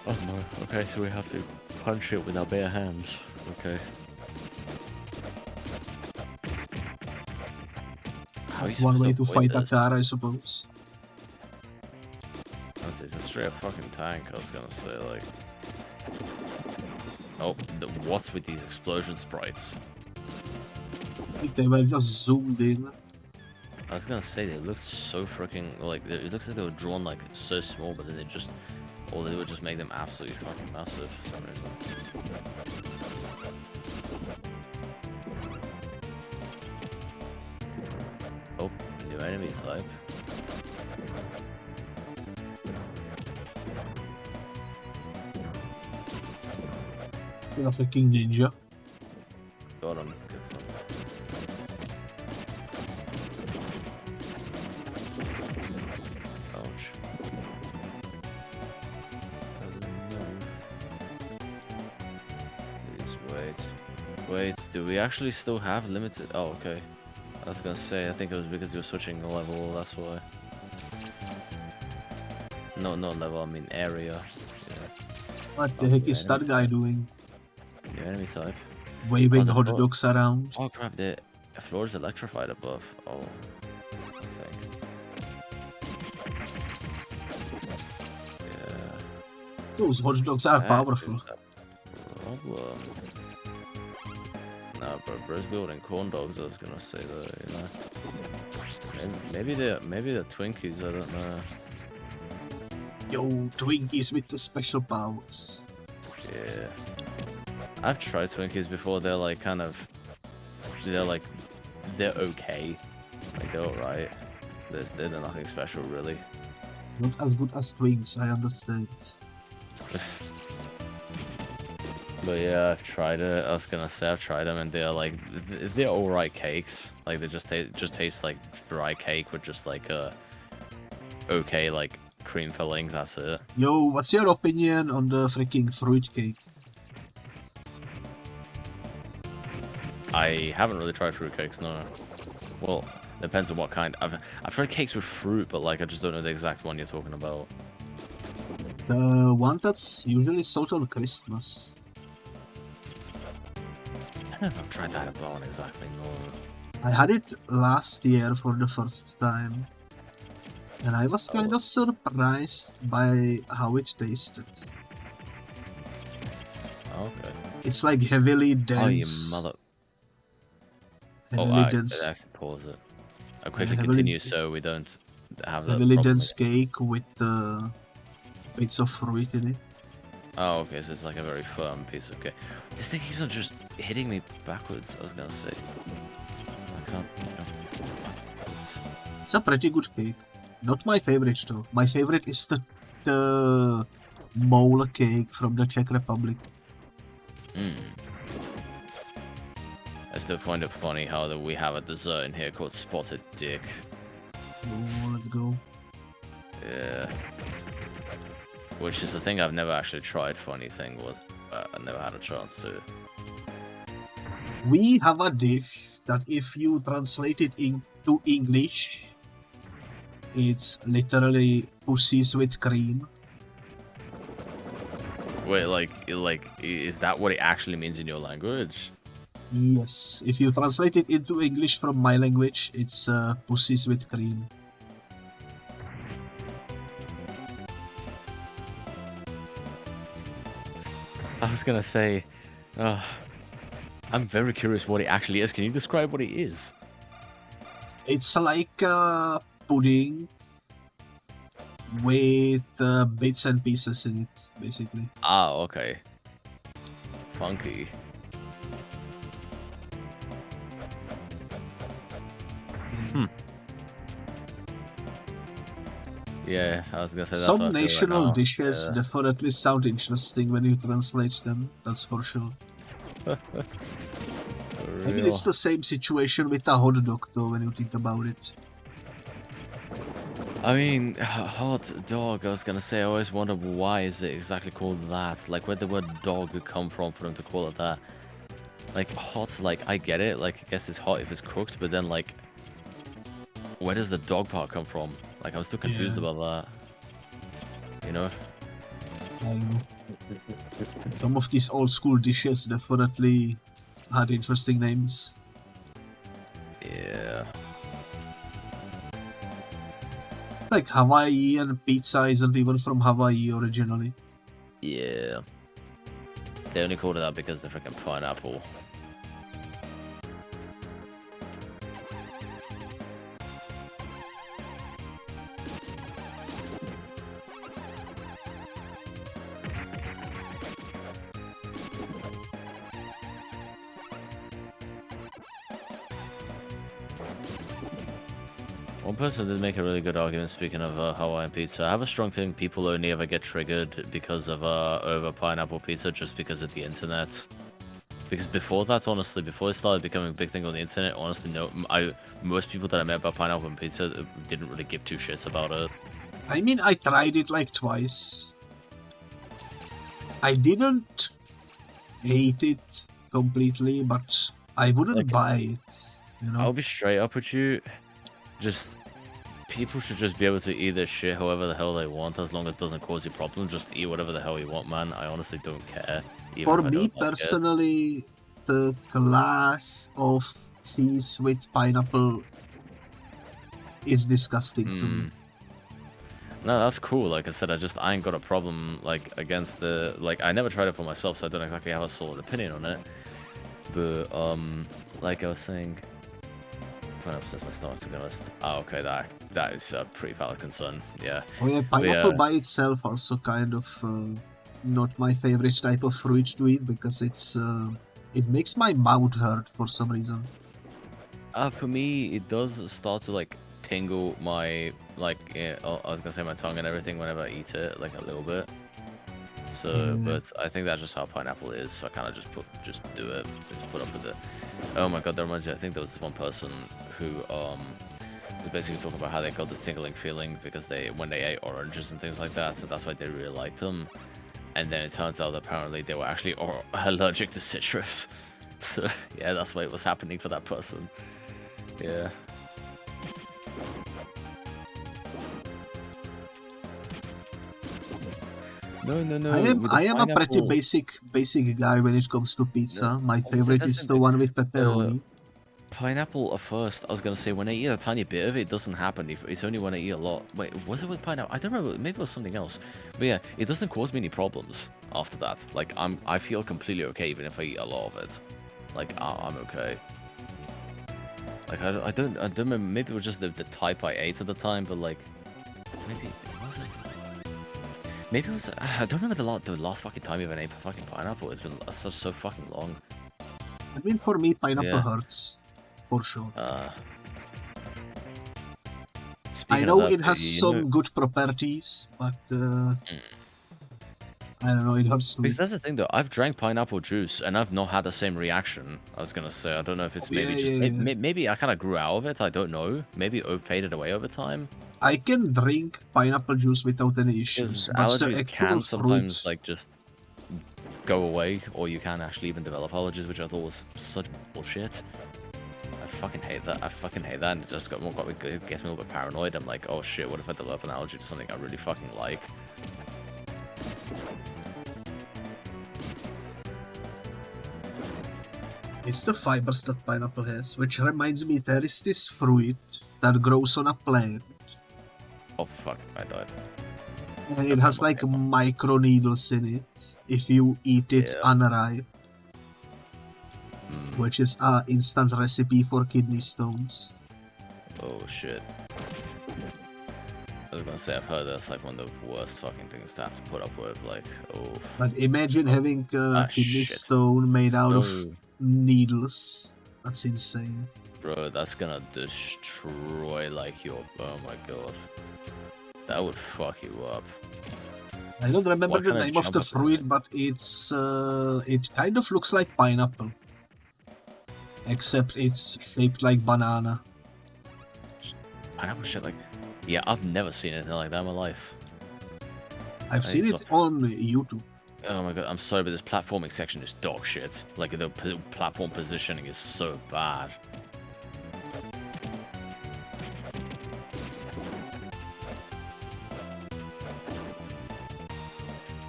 S2: Oh no. Okay, so we have to punch it with our bare hands. Okay.
S1: That's one way to fight a car, I suppose.
S2: It's a straight up fucking tank, I was gonna say, like... Oh, what's with these explosion sprites?
S1: I think they were just zoomed in.
S2: I was gonna say, they looked so freaking, like, it looks like they were drawn, like, so small, but then they just... All they would just make them absolutely fucking massive for some reason. Oh, new enemy type.
S1: You're a freaking ninja.
S2: Got him. Good fun. Ouch. Please wait. Wait, do we actually still have limited? Oh, okay. I was gonna say, I think it was because you were switching level, that's why. No, not level, I mean area. Yeah.
S1: What the heck is that guy doing?
S2: New enemy type.
S1: Waving
S2: the
S1: hot
S2: floor-
S1: dogs around.
S2: Oh crap, the floor is electrified above. Oh, I think. Yeah.
S1: Those hot dogs are
S2: That
S1: powerful.
S2: is a problem. Nah, bro, bro's building corn dogs. I was gonna say that, you know. Maybe they're Twinkies. I don't know.
S1: Yo, Twinkies with the special powers.
S2: Yeah. I've tried Twinkies before. They're like kind of, they're okay. Like they're alright. They're nothing special really.
S1: Not as good as Twinks, I understand.
S2: But yeah, I've tried it. I was gonna say I've tried them, and they're alright cakes. Like they just taste like dry cake with just like okay like cream filling. That's it.
S1: Yo, what's your opinion on the freaking fruit cake?
S2: I haven't really tried fruit cakes, no. Well, depends on what kind. I've tried cakes with fruit, but like I just don't know the exact one you're talking about.
S1: The one that's usually sold on Christmas.
S2: I don't know if I've tried that one exactly, no.
S1: I had it last year for the first time. And I was kind of surprised by how it tasted.
S2: Okay.
S1: It's like heavily dense.
S2: Oh, you mother...
S1: Heavily
S2: I
S1: dense.
S2: actually pause it. I'll quickly
S1: heavily-
S2: continue so we don't have that
S1: Heavily
S2: problem
S1: dense cake with bits of fruit in it.
S2: Oh, okay, so it's like a very firm piece of cake. This thing keeps on just hitting me backwards, I was gonna say. I can't...
S1: It's a pretty good cake. Not my favorite though. My favorite is the the mole cake from the Czech Republic.
S2: I still find it funny how that we have a dessert in here called Spotted Dick.
S1: Oh, let's go.
S2: Yeah. Which is the thing I've never actually tried. Funny thing was, I never had a chance to.
S1: We have a dish that if you translate it into English, it's literally pussies with cream.
S2: Wait, like, is that what it actually means in your language?
S1: Yes, if you translate it into English from my language, it's pussies with cream.
S2: I was gonna say, I'm very curious what it actually is. Can you describe what it is?
S1: It's like a pudding with bits and pieces in it, basically.
S2: Ah, okay. Funky. Yeah, I was gonna say that's
S1: some national dishes definitely sound interesting when you translate them, that's for sure. I mean, it's the same situation with a hot dog, though, when you think about it.
S2: I mean, hot dog, I was gonna say, I always wonder why is it exactly called that? Like, where the word dog would come from for them to call it that? Like, hot, like, I get it, like, I guess it's hot if it's cooked, but then, like, where does the dog part come from? Like, I was still confused about that. You know?
S1: Some of these old school dishes definitely had interesting names.
S2: Yeah.
S1: Like Hawaiian pizza isn't even from Hawaii originally.
S2: Yeah. They only called it that because the freaking pineapple. One person did make a really good argument, speaking of Hawaiian pizza. I have a strong feeling people only ever get triggered because of over pineapple pizza just because of the internet. Because before that, honestly, before it started becoming a big thing on the internet, honestly, no, most people that I met about pineapple pizza didn't really give two shits about it.
S1: I mean, I tried it like twice. I didn't hate it completely, but I wouldn't buy it, you know?
S2: I'll be straight up with you. Just, people should just be able to eat their shit however the hell they want, as long as it doesn't cause you problems. Just eat whatever the hell you want, man. I honestly don't care.
S1: For me personally, the clash of cheese with pineapple is disgusting to me.
S2: No, that's cool. Like I said, I ain't got a problem, like, against the, like, I never tried it for myself, so I don't exactly have a solid opinion on it. But, like I was saying, pineapple says my stomach, to be honest. Oh, okay, that is a pretty valid concern, yeah.
S1: Oh yeah, pineapple by itself also kind of not my favorite type of fruit to eat, because it makes my mouth hurt for some reason.
S2: For me, it does start to, like, tingle my, like, I was gonna say my tongue and everything whenever I eat it, like, a little bit. So, but I think that's just how pineapple is, so I kind of just do it, just put up with it. Oh my god, that reminds me, I think there was this one person who, was basically talking about how they got this tingling feeling because when they ate oranges and things like that, so that's why they really liked them. And then it turns out that apparently they were actually allergic to citrus. So, yeah, that's why it was happening for that person. Yeah. No.
S1: I am a pretty basic guy when it comes to pizza. No, my favorite is the one with pepperoni.
S2: Pineapple at first, I was gonna say, when I eat a tiny bit of it, it doesn't happen. It's only when I eat a lot. Wait, was it with pineapple? I don't remember. Maybe it was something else. But yeah, it doesn't cause me any problems after that. Like, I feel completely okay even if I eat a lot of it. Like, I'm okay. Like, I don't remember. Maybe it was just the type I ate at the time, but like, maybe was it? Maybe it was. I don't remember the last fucking time I even ate fucking pineapple. It's been so fucking long.
S1: I mean, for me, pineapple hurts. For sure. I
S2: Speaking
S1: know
S2: of
S1: it
S2: that,
S1: has
S2: you
S1: some
S2: know,
S1: good properties, but I don't know, it hurts to
S2: because
S1: eat.
S2: that's the thing though. I've drank pineapple juice and I've not had the same reaction. I was gonna say, I don't know if it's maybe just
S1: Yeah.
S2: maybe I kind of grew out of it. I don't know. Maybe it faded away over time.
S1: I can drink pineapple juice without any issues,
S2: Because
S1: but the
S2: allergies
S1: actual
S2: can sometimes
S1: fruit,
S2: like just go away, or you can actually even develop allergies, which I thought was such bullshit. I fucking hate that. I fucking hate that, and it just it gets me a little bit paranoid. I'm like, oh shit, what if I develop an allergy to something I really fucking like?
S1: it's the fibers that pineapple has, which reminds me there is this fruit that grows on a plant,
S2: Oh fuck, I died.
S1: and it has like micro needles in it if you eat it
S2: Yeah.
S1: unripe, which is an instant recipe for kidney stones.
S2: Oh shit. I was gonna say, I've heard that's like one of the worst fucking things to have to put up with, like, oh.
S1: But imagine having a kidney
S2: shit.
S1: stone made out of
S2: No.
S1: needles. That's insane.
S2: Bro, that's gonna destroy, like, your... Oh my god. That would fuck you up.
S1: I don't remember
S2: What
S1: the
S2: kind of
S1: name of the
S2: jump up
S1: fruit,
S2: is it?
S1: but it's it kind of looks like pineapple, except it's shaped like banana.
S2: Pineapple shit, like... Yeah, I've never seen anything like that in my life.
S1: I've seen it on YouTube.
S2: Oh my god, I'm sorry, but this platforming section is dog shit. Like, the platform positioning is so bad.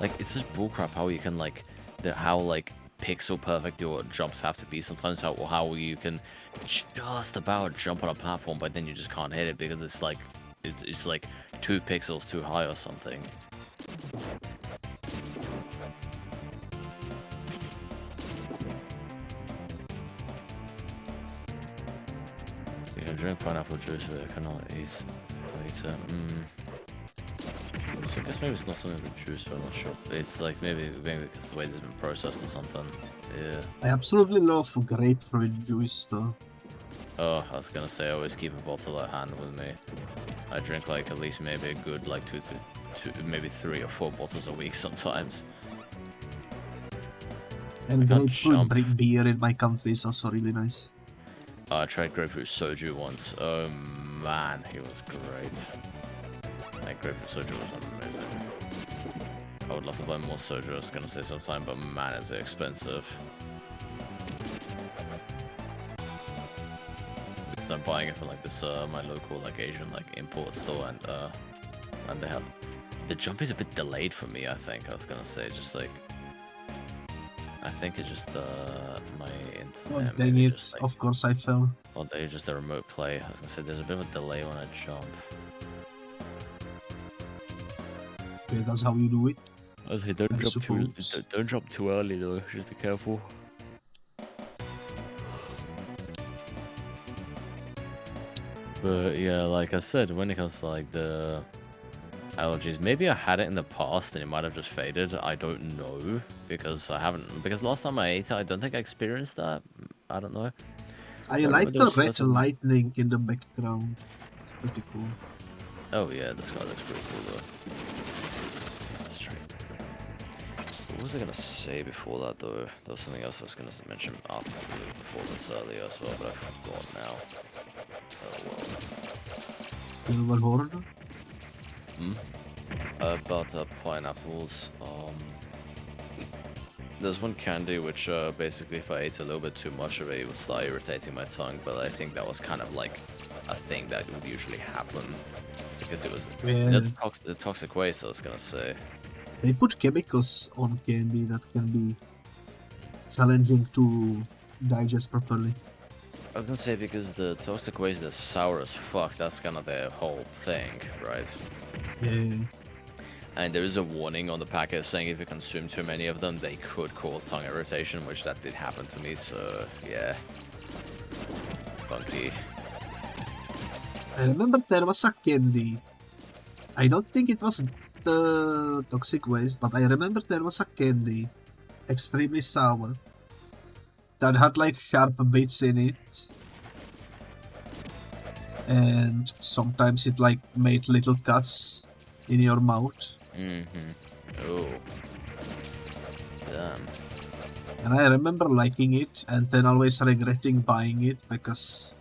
S2: Like, it's just bullcrap how you can, like, how, like, pixel perfect your jumps have to be sometimes, how you can just about jump on a platform, but then you just can't hit it because it's like, it's like 2 pixels too high or something. You can drink pineapple juice, but I cannot eat later. So I guess maybe it's not something with the juice, but I'm not sure. It's like maybe because the way this has been processed or something. Yeah.
S1: I absolutely love grapefruit juice though.
S2: Oh, I was gonna say I always keep a bottle at hand with me. I drink like at least maybe a good like two, maybe 3 or 4 bottles a week sometimes.
S1: And grapefruit beer in my country is also really nice.
S2: I tried grapefruit soju once. Oh man, he was great. Like, grapefruit soju was amazing. I would love to buy more soju, I was gonna say sometime, but man, is it expensive. Because I'm buying it from like this, my local like Asian like import store, and they have... The jump is a bit delayed for me, I think. I was gonna say, just like... I think it's just, my internet.
S1: Oh, dang it,
S2: just, like,
S1: of course I fell.
S2: or they just a remote play. I was gonna say, there's a bit of a delay when I jump.
S1: Okay, that's how you do it.
S2: I was say, don't jump too early though, just be careful. But yeah, like I said, when it comes to like the allergies, maybe I had it in the past and it might have just faded. I don't know, because I haven't, because last time I ate it, I don't think I experienced that. I don't know.
S1: I like the red lightning in the background. It's pretty cool.
S2: Oh yeah, this guy looks pretty cool though. What was I gonna say before that though? There was something else I was gonna mention after before this earlier as well, but I forgot now.
S1: Silver Horde?
S2: About pineapples. There's one candy which basically if I ate a little bit too much of it, it would start irritating my tongue, but I think that was kind of like a thing that would usually happen because it was the toxic waste, I was gonna say.
S1: They put chemicals on candy that can be challenging to digest properly.
S2: I was gonna say, because the toxic waste is sour as fuck, that's kind of the whole thing, right?
S1: Yeah.
S2: And there is a warning on the packet saying if you consume too many of them, they could cause tongue irritation, which that did happen to me, so yeah. Funky.
S1: I remember there was a candy. I don't think it was the toxic waste, but I remember there was a candy, extremely sour, that had like sharp bits in it. and sometimes it like made little cuts in your mouth.
S2: Oh. Damn.
S1: And I remember liking it and then always regretting buying it because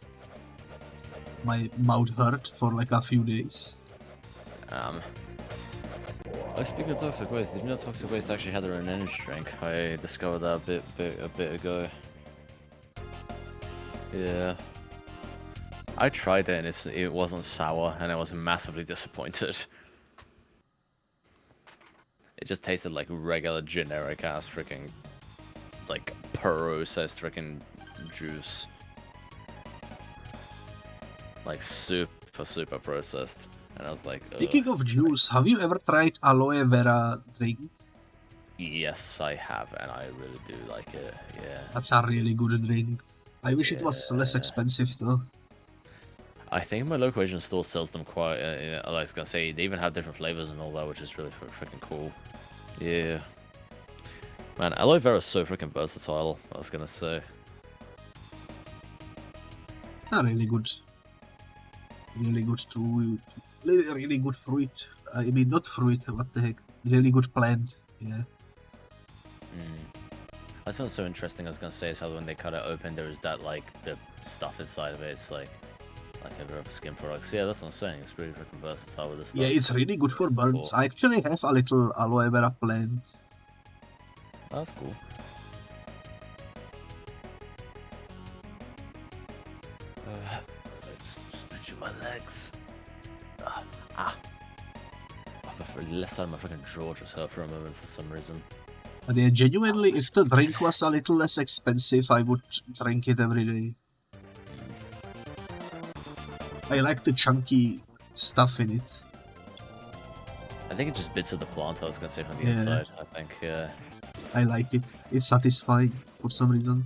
S1: my mouth hurt for like a few days.
S2: Speaking of toxic waste, did you know toxic waste actually had their own energy drink? I discovered that a bit ago. Yeah. I tried it and it wasn't sour, and I was massively disappointed. It just tasted like regular generic ass freaking like processed freaking juice. Like super processed. And I was like, ugh.
S1: Speaking of juice, have you ever tried aloe vera drink?
S2: Yes, I have, and I really do like it, yeah.
S1: That's a really good drink. I wish it was less expensive though.
S2: I think my local Asian store sells them quite, I was gonna say, they even have different flavors and all that, which is really freaking cool. Yeah. Man, aloe vera is so freaking versatile, I was gonna say.
S1: Really good. Really good too. Really good fruit. I mean, not fruit, what the heck. Really good plant, yeah.
S2: That's what's so interesting, I was gonna say, is how when they cut it open, there's that, like, the stuff inside of it, it's like every other skin products. Yeah, that's what I'm saying, it's pretty freaking versatile with this stuff.
S1: Yeah, it's really good for burns. I actually have a little aloe vera plant.
S2: That's cool. So just stretching my legs. The left side of my freaking jaw just hurt for a moment for some reason.
S1: But yeah, genuinely, if the drink was a little less expensive, I would drink it every day. I like the chunky stuff in it.
S2: I think it's just bits of the plant, I was gonna say, from the inside, I think, yeah.
S1: I like it. It's satisfying for some reason.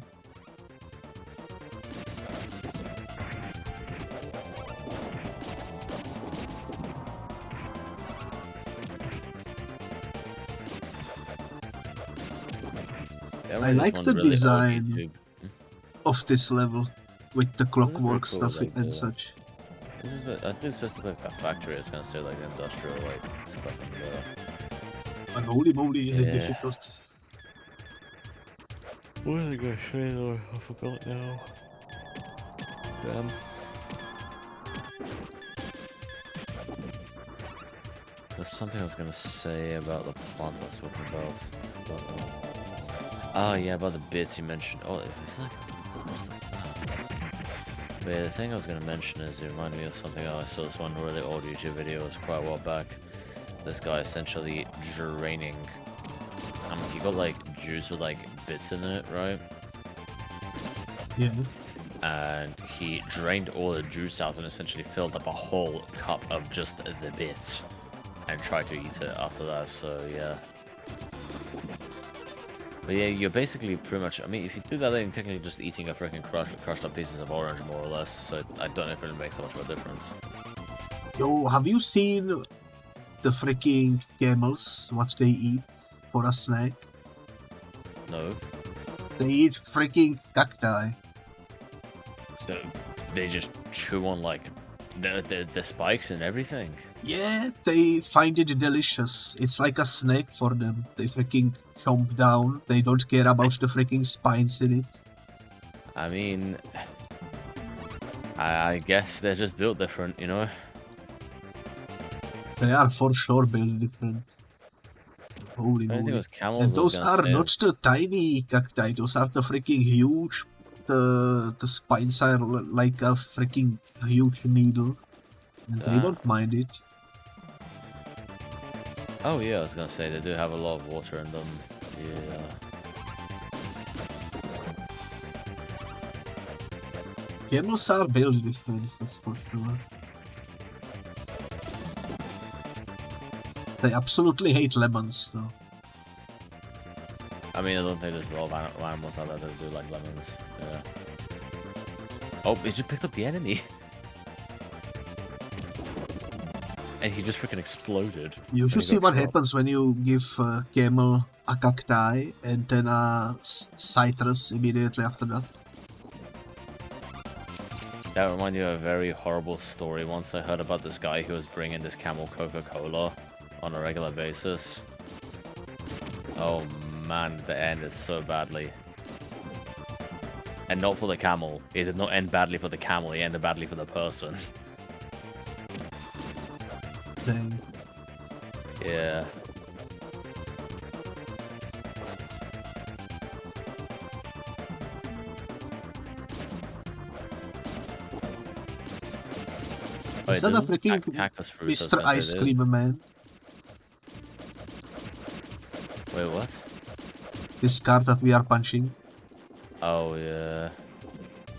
S1: I like the design of this level with the clockwork stuff and such.
S2: This is I think it's supposed to be like a factory. It's gonna say like industrial like stuff in there.
S1: And holy moly, is it difficult?
S2: What was I gonna say though? I forgot now. Damn. There's something I was gonna say about the plant I was talking about. I forgot now. Oh yeah, about the bits you mentioned. Oh, it's like... But yeah, the thing I was going to mention is it reminded me of something. I saw this one really old YouTube video, it was quite a while back. This guy essentially draining... he got like juice with like bits in it, right?
S1: Yeah.
S2: And he drained all the juice out and essentially filled up a whole cup of just the bits. And tried to eat it after that, so yeah. But yeah, you're basically pretty much, I mean, if you do that, then you're technically just eating a freaking crushed up pieces of orange, more or less, so I don't know if it makes that much of a difference.
S1: Yo, have you seen the freaking camels, what they eat for a snack?
S2: No.
S1: They eat freaking cacti.
S2: So, they just chew on, like, the spikes and everything?
S1: Yeah, they find it delicious. It's like a snack for them. They freaking chomp down. They don't care about the freaking spines in it.
S2: I mean, I guess they're just built different, you know?
S1: They are for sure built different. Holy moly. And those are not the tiny cacti, those are the freaking huge. The spines are like a freaking huge needle. And they don't mind it.
S2: Oh yeah, I was gonna say, they do have a lot of water in them. Yeah.
S1: Camels are built different, that's for sure. They absolutely hate lemons, though.
S2: I mean, I don't think there's a lot of animals out there that do like lemons. Yeah. Oh, he just picked up the enemy. And he just freaking exploded.
S1: You should see what happens when you give camel a cacti and then a citrus immediately after that.
S2: That reminded me of a very horrible story. Once I heard about this guy who was bringing this camel Coca-Cola on a regular basis. Oh man, the end is so badly. And not for the camel. It did not end badly for the camel, it ended badly for the person.
S1: Dang.
S2: Yeah.
S1: Is that a freaking Mr. Ice Cream Man?
S2: Wait, what?
S1: This card that we are punching.
S2: Oh, yeah.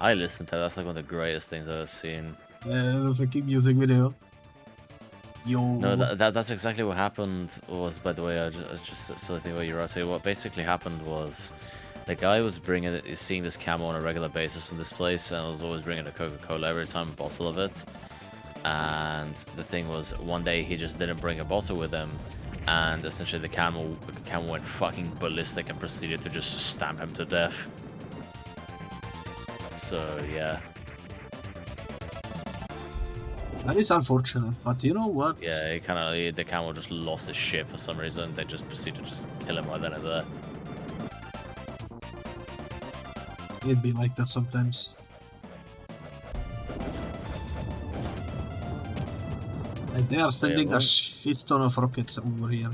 S2: I listened to that. That's like one of the greatest things I've ever seen.
S1: The freaking music video. Yo.
S2: No, that's exactly what happened. Was, by the way, I just so I think what you're right. So what basically happened was, the guy was seeing this camo on a regular basis in this place, and was always bringing a Coca-Cola every time, a bottle of it. And the thing was, one day he just didn't bring a bottle with him, and essentially the camel went fucking ballistic and proceeded to just stamp him to death. So yeah.
S1: That is unfortunate, but you know what?
S2: Yeah, the camel just lost his shit for some reason. They just proceeded to just kill him right then and there.
S1: It'd be like that sometimes. And they are sending a shit ton of rockets over here.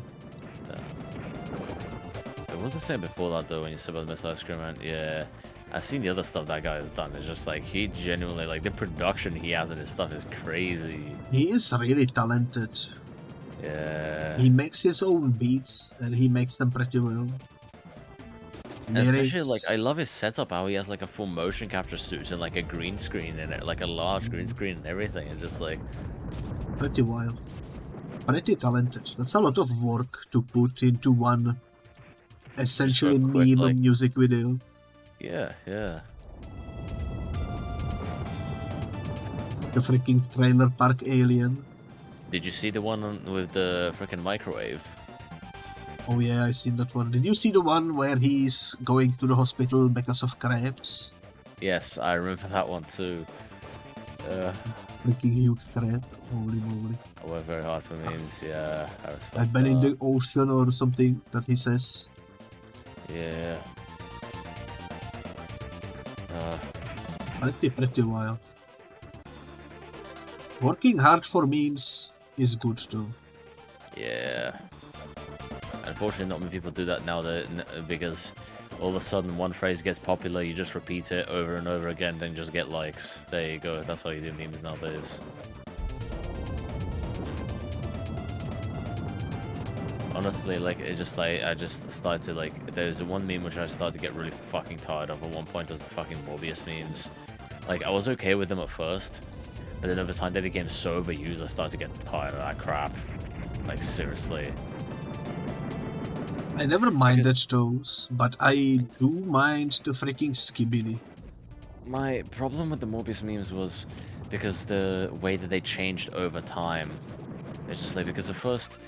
S2: It was the same before that though, when you said about the missile ice cream man. Yeah. I've seen the other stuff that guy has done. It's just like, he genuinely, like, the production he has in his stuff is crazy.
S1: He is really talented.
S2: Yeah.
S1: He makes his own beats, and he makes them pretty well.
S2: Especially, like, I love his setup, how he has, like, a full motion capture suit and, like, a green screen in it, like, a large green screen and everything. It's just, like...
S1: Pretty wild. Pretty talented. That's a lot of work to put into one, essentially,
S2: so quick,
S1: meme
S2: like...
S1: music video.
S2: Yeah, yeah.
S1: The freaking trailer park alien.
S2: Did you see the one with the freaking microwave?
S1: Oh yeah, I seen that one. Did you see the one where he's going to the hospital because of crabs?
S2: Yes, I remember that one too.
S1: Freaking huge crab. Holy moly.
S2: I worked very hard for memes, yeah.
S1: I've been in the ocean or something that he says.
S2: Yeah.
S1: Pretty wild. Working hard for memes is good too.
S2: Yeah. Unfortunately, not many people do that now, because all of a sudden one phrase gets popular, you just repeat it over and over again, then just get likes. There you go. That's how you do memes nowadays. Honestly, like, it just, like, I just started to, like, there's one meme which I started to get really fucking tired of at one point, was the fucking Morbius memes. Like, I was okay with them at first, but then over time they became so overused, I started to get tired of that crap. Like, seriously.
S1: I never minded those, but I do mind the freaking skibidi.
S2: My problem with the Morbius memes was because the way that they changed over time. It's just like, because at first...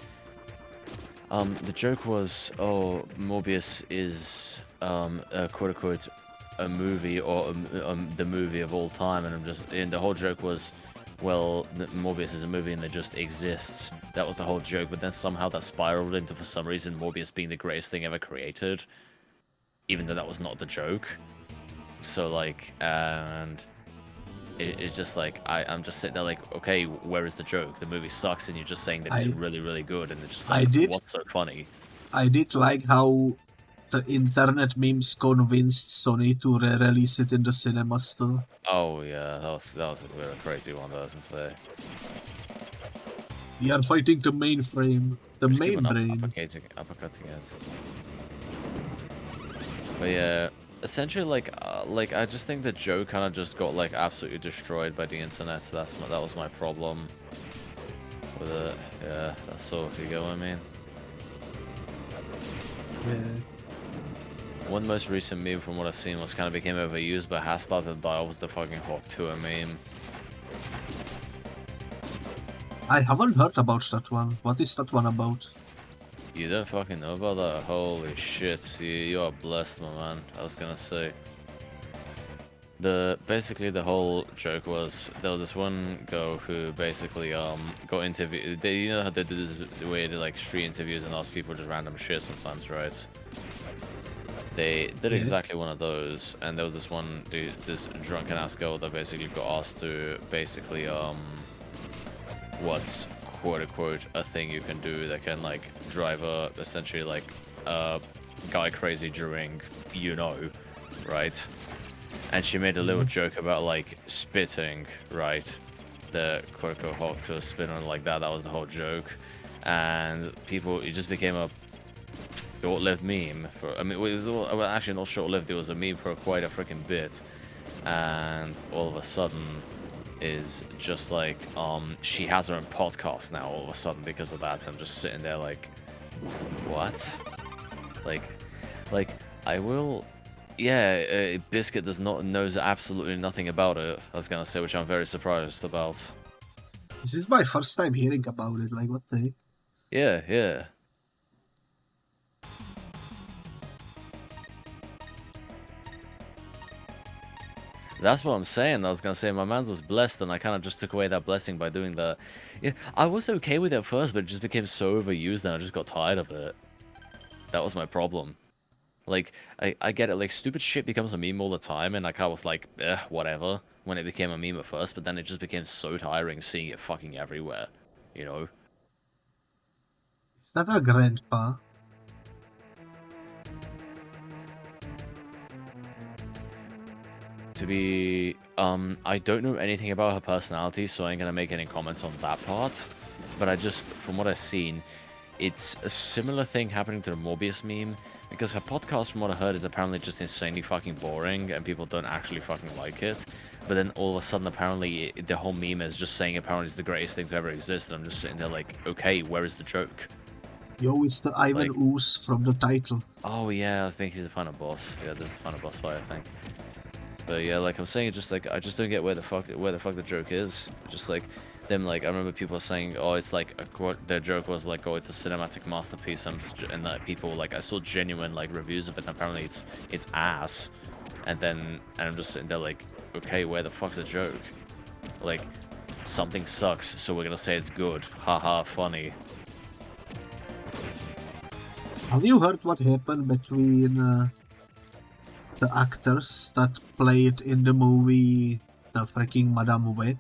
S2: the joke was, oh, Morbius is, quote-unquote, a movie, or the movie of all time, and the whole joke was, well, Morbius is a movie and it just exists. That was the whole joke, but then somehow that spiraled into, for some reason, Morbius being the greatest thing ever created, even though that was not the joke. So, like, and... It's just like, I'm just sitting there like, okay, where is the joke? The movie sucks and you're just saying that it's really, really good, and it's just like, what's so funny?
S1: I did like how the internet memes convinced Sony to re-release it in the cinema still.
S2: Oh yeah, that was a very crazy one, I was gonna say.
S1: We are fighting the mainframe, the main brain.
S2: Uppercutting it. But yeah, essentially, like I just think that Joe kind of just got like absolutely destroyed by the internet. So that was my problem with it. Yeah, that's so if you get what I mean.
S1: Yeah.
S2: One most recent meme from what I've seen was kind of became overused, but has started to die, was the fucking Hawk Tour meme.
S1: I haven't heard about that one. What is that one about?
S2: You don't fucking know about that? Holy shit, you are blessed, my man. I was gonna say. Basically the whole joke was there was this one girl who basically got interviewed. You know how they do this weird like street interviews and ask people just random shit sometimes, right? They did exactly one of those, and there was this one dude, this drunken ass girl that basically got asked to basically what's quote unquote a thing you can do that can like drive a essentially like guy crazy during right? And she made a little joke about like spitting, right? The quote unquote hawk to a spinner like that. That was the whole joke, and it just became a short-lived meme for. I mean, it was well, actually not short-lived. It was a meme for quite a freaking bit, and all of a sudden, is just like she has her own podcast now. All of a sudden, because of that, I'm just sitting there like, what? Like I will. Yeah, Biscuit knows absolutely nothing about it. I was gonna say, which I'm very surprised about.
S1: This is my first time hearing about it. Like, what the heck?
S2: Yeah. That's what I'm saying. I was gonna say my man's was blessed, and I kind of just took away that blessing by doing that. Yeah, I was okay with it at first, but it just became so overused, and I just got tired of it. That was my problem. Like, I get it, like, stupid shit becomes a meme all the time, and like, I was like, whatever, when it became a meme at first, but then it just became so tiring seeing it fucking everywhere, you know?
S1: Is that a grandpa?
S2: To be, I don't know anything about her personality, so I ain't gonna make any comments on that part, but from what I've seen, it's a similar thing happening to the Morbius meme, because her podcast, from what I heard, is apparently just insanely fucking boring, and people don't actually fucking like it. But then all of a sudden, apparently, the whole meme is just saying apparently it's the greatest thing to ever exist, and I'm just sitting there like, okay, where is the joke?
S1: Yo, it's the Ivan
S2: Like-
S1: Ooze from the title.
S2: Oh yeah, I think he's the final boss. Yeah, there's the final boss fight, I think. But yeah, like I'm saying, just like I just don't get where the fuck the joke is. Just like them, like I remember people saying, oh, it's like a quote. Their joke was like, oh, it's a cinematic masterpiece, and that people like I saw genuine like reviews of it, and apparently it's ass. And I'm just sitting there like, okay, where the fuck's the joke? Like something sucks, so we're gonna say it's good. Haha, funny.
S1: Have you heard what happened between the actors that played in the movie the freaking Madame Web?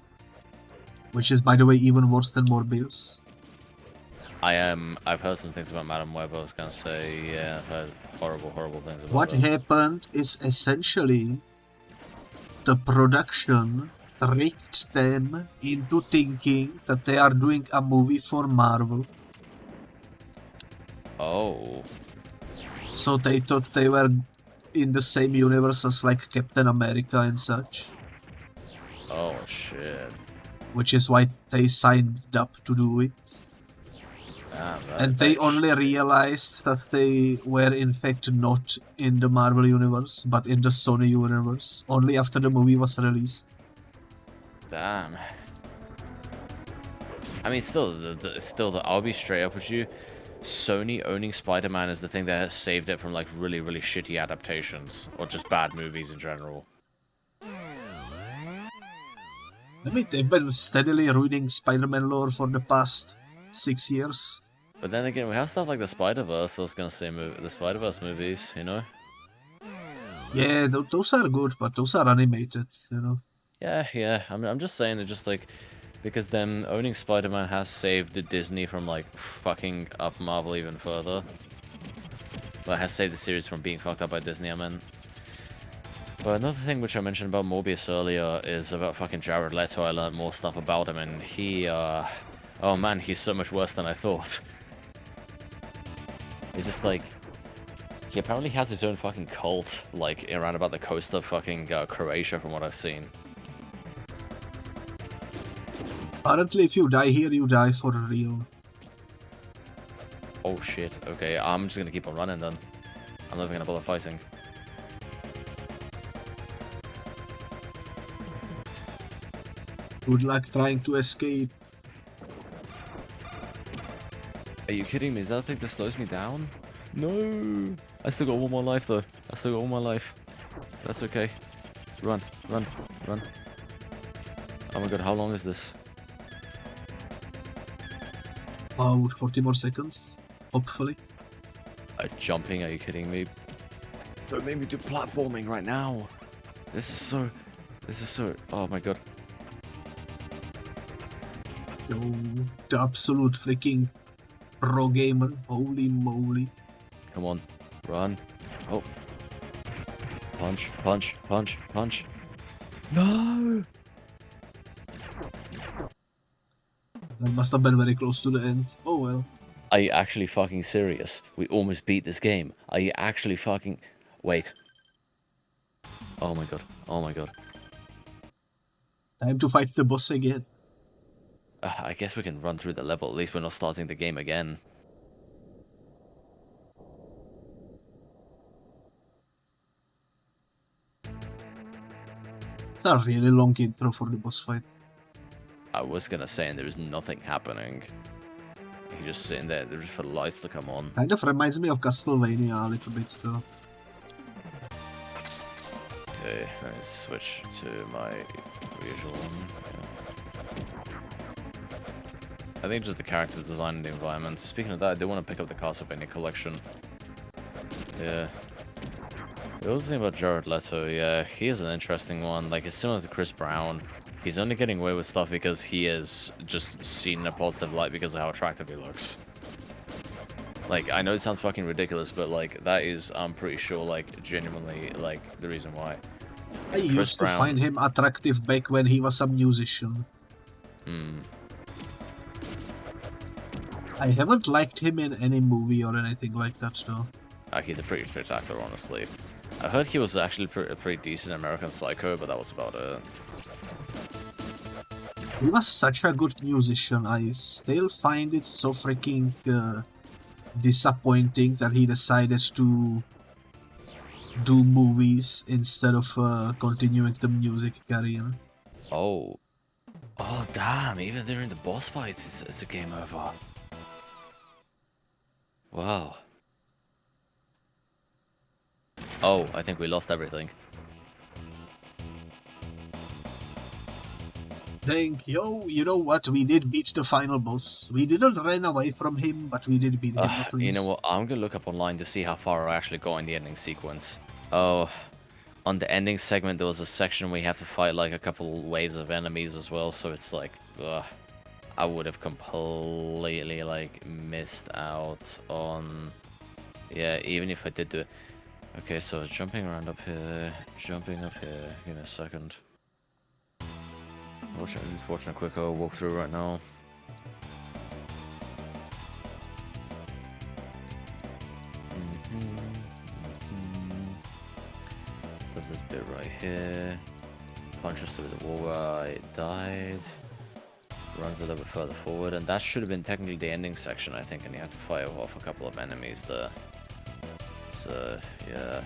S1: Which is, by the way, even worse than Morbius.
S2: I've heard some things about Madame Web. I was gonna say, yeah, I've heard horrible things about
S1: What
S2: it.
S1: happened is essentially the production tricked them into thinking that they are doing a movie for Marvel.
S2: Oh.
S1: So they thought they were in the same universe as like Captain America and such.
S2: Oh shit.
S1: Which is why they signed up to do it.
S2: Damn,
S1: And they only realized that they were in fact not in the Marvel universe, but in the Sony universe, only after the movie was released.
S2: Damn. I mean, still, I'll be straight up with you. Sony owning Spider-Man is the thing that has saved it from like really shitty adaptations or just bad movies in general.
S1: I mean, they've been steadily ruining Spider-Man lore for the past 6 years.
S2: But then again, we have stuff like the Spider-Verse. I was gonna say the Spider-Verse movies, you know?
S1: Yeah, those are good, but those are animated, you know?
S2: Yeah. I mean, I'm just saying that just like, because them owning Spider-Man has saved Disney from like fucking up Marvel even further. But has saved the series from being fucked up by Disney, I mean. But another thing which I mentioned about Morbius earlier is about fucking Jared Leto. I learned more stuff about him, and he, oh man, he's so much worse than I thought. It's just like, he apparently has his own fucking cult, like, around about the coast of fucking Croatia, from what I've seen.
S1: Apparently, if you die here, you die for real.
S2: Oh shit, okay, I'm just gonna keep on running then. I'm not even gonna bother fighting.
S1: Good luck trying to escape.
S2: Are you kidding me? Is that the thing that slows me down? No! I still got one more life though. I still got one more life. That's okay. Run, run, run. Oh my god, how long is this?
S1: About 40 more seconds, hopefully.
S2: Jumping, are you kidding me? Don't make me do platforming right now. This is so, oh my god.
S1: Yo, the absolute freaking pro gamer, holy moly.
S2: Come on, run. Oh. Punch, punch, punch, punch. No!
S1: That must have been very close to the end. Oh well.
S2: Are you actually fucking serious? We almost beat this game. Are you actually fucking... Wait. Oh my god. Oh my god.
S1: Time to fight the boss again.
S2: I guess we can run through the level. At least we're not starting the game again.
S1: It's a really long intro for the boss fight.
S2: I was gonna say, and there's nothing happening. You're just sitting there, just for the lights to come on.
S1: Kind of reminds me of Castlevania a little bit though.
S2: Okay, let's switch to my usual one. I think just the character design and the environment. Speaking of that, I do want to pick up the Castlevania collection. Yeah. We also think about Jared Leto. Yeah, he is an interesting one. Like, it's similar to Chris Brown. He's only getting away with stuff because he is just seen in a positive light because of how attractive he looks. Like, I know it sounds fucking ridiculous, but, like, that is, I'm pretty sure, like, genuinely, like, the reason why.
S1: I used to find him attractive back when he was a musician. I haven't liked him in any movie or anything like that, though.
S2: He's a pretty fit actor, honestly. I heard he was actually pretty decent in American Psycho, but that was about it.
S1: He was such a good musician. I still find it so freaking disappointing that he decided to do movies instead of continuing the music career.
S2: Oh. Oh, damn. Even during the boss fights, it's a game over. Wow. Oh, I think we lost everything.
S1: Dang, yo, you know what? We did beat the final boss. We didn't run away from him, but we did beat him at least.
S2: You know what? I'm gonna look up online to see how far I actually got in the ending sequence. Oh, on the ending segment, there was a section where you have to fight like a couple waves of enemies as well, so it's like, I would have completely like missed out on... Yeah, even if I did do it. Okay, so jumping around up here, jumping up here. Give me a second. Just watching a quick walkthrough right now. Does this bit right here. Punches through the wall where I died. Runs a little bit further forward, and that should have been technically the ending section, I think, and you have to fire off a couple of enemies there. So, yeah.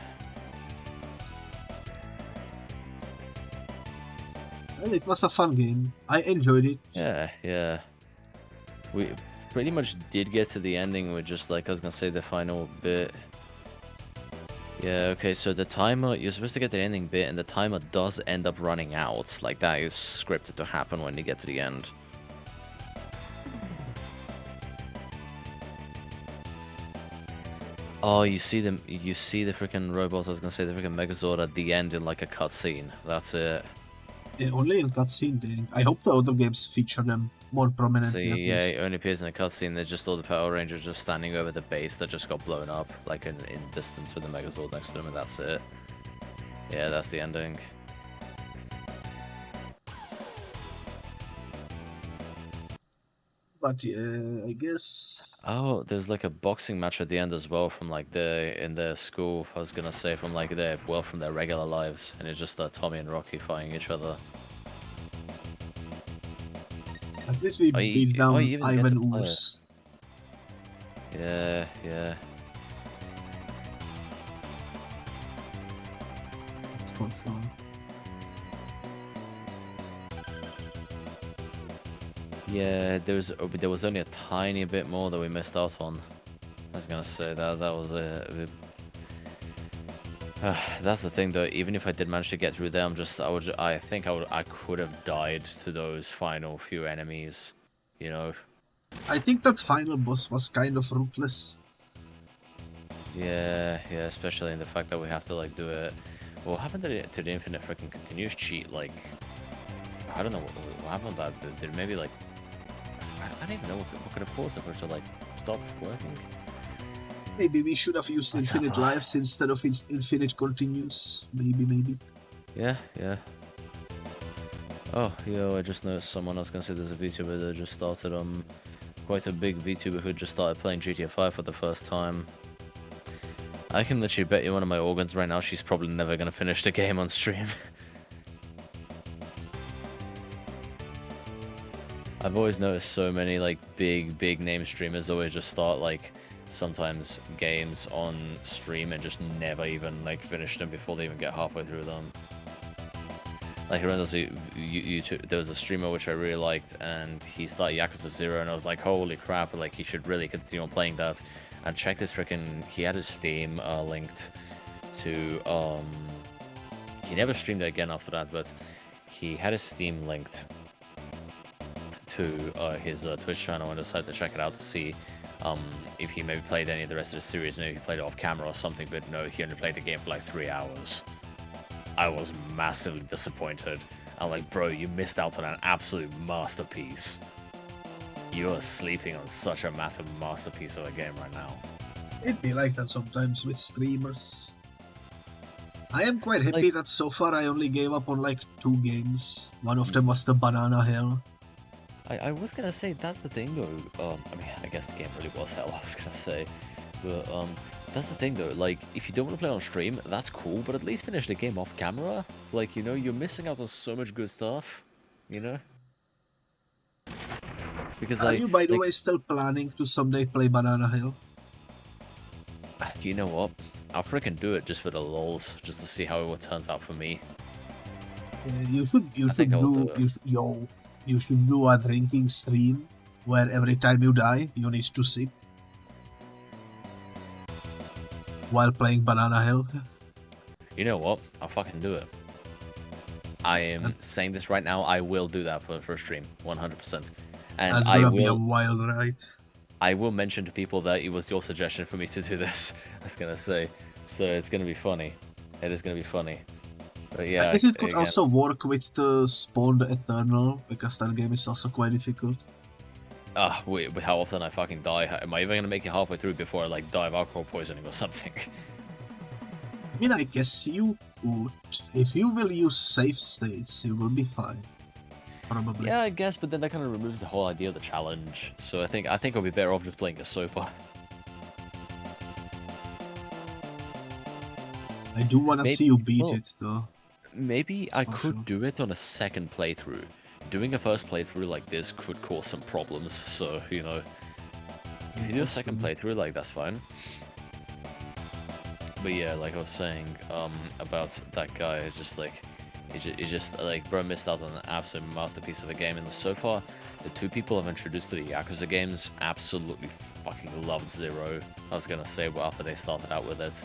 S1: Well, it was a fun game. I enjoyed it.
S2: Yeah, yeah. We pretty much did get to the ending with just, like, I was gonna say the final bit. Yeah, okay, so the timer, you're supposed to get the ending bit, and the timer does end up running out. Like, that is scripted to happen when you get to the end. Oh, you see the freaking robots, I was gonna say the freaking Megazord at the end in, like, a cutscene. That's it.
S1: Yeah, only in cutscene, dang. I hope the other games feature them more prominently.
S2: See, yeah, it only appears in a cutscene. There's just all the Power Rangers just standing over the base that just got blown up, like in distance with the Megazord next to them, and that's it. Yeah, that's the ending.
S1: But yeah, I guess...
S2: Oh, there's like a boxing match at the end as well from like in the school, I was gonna say, from like from their regular lives, and it's just Tommy and Rocky fighting each other.
S1: At least we beat down Ivan Ooze.
S2: Yeah, yeah.
S1: It's quite fun.
S2: Yeah, there was only a tiny bit more that we missed out on. I was gonna say that was a That's the thing, though. Even if I did manage to get through there, I think I could have died to those final few enemies. You know.
S1: I think that final boss was kind of ruthless.
S2: Yeah, especially in the fact that we have to like do it. What happened to the infinite freaking continuous cheat? Like, I don't know what happened with that. Did maybe like I don't even know what could have caused it for it to like stop working.
S1: Maybe we should have used infinite lives instead of infinite continues. Maybe.
S2: Yeah. Oh, yo, I just noticed someone else considered as a VTuber that just started quite a big VTuber who just started playing GTA 5 for the first time. I can literally bet you one of my organs right now she's probably never gonna finish the game on stream. I've always noticed so many like big name streamers always just start like sometimes games on stream and just never even like finish them before they even get halfway through them. Like I remember there was a streamer which I really liked and he started Yakuza 0 and I was like, holy crap, like he should really continue on playing that. And check this freaking, he had his Steam linked to, he never streamed it again after that, but he had his Steam linked to his Twitch channel and decided to check it out to see if he maybe played any of the rest of the series, maybe he played it off camera or something, but no, he only played the game for like 3 hours. I was massively disappointed. I'm like, bro, you missed out on an absolute masterpiece. You are sleeping on such a massive masterpiece of a game right now.
S1: It'd be like that sometimes with streamers. I am quite happy that so far I only gave up on like 2 games. One of them was the Banana Hell.
S2: I was gonna say, that's the thing though. I mean, I guess the game really was hell, I was gonna say. But that's the thing though, like, if you don't want to play on stream, that's cool, but at least finish the game off camera. Like, you know, you're missing out on so much good stuff, you know? Because
S1: Are you, by the way, still planning to someday play Banana Hill?
S2: You know what? I'll freaking do it just for the lols, just to see how it turns out for me.
S1: You should do a drinking stream where every time you die, you need to sip while playing Banana Hill.
S2: You know what? I'll fucking do it. I am saying this right now. I will do that for a stream, 100%. And
S1: that's gonna be a wild ride.
S2: I will mention to people that it was your suggestion for me to do this. I was gonna say, so it's gonna be funny. It is gonna be funny. But yeah,
S1: I guess it could also work with the Spawn the Eternal, because that game is also quite difficult.
S2: Wait, how often I fucking die? Am I even gonna make it halfway through before I like die of alcohol poisoning or something?
S1: I mean, I guess you would. If you will use safe states, you will be fine. Probably.
S2: Yeah, I guess, but then that kind of removes the whole idea of the challenge. So I think I'll be better off just playing a Sopa.
S1: I do want to see you beat it, though.
S2: Maybe I could do it on a second playthrough. Doing a first playthrough like this could cause some problems, so, you know, if you do a second playthrough, like, that's fine. But yeah, like I was saying, about that guy, it's just like, it's just like, bro missed out on an absolute masterpiece of a game, and so far, the 2 people I've introduced to the Yakuza games absolutely fucking loved Zero. I was gonna say, well, after they started out with it.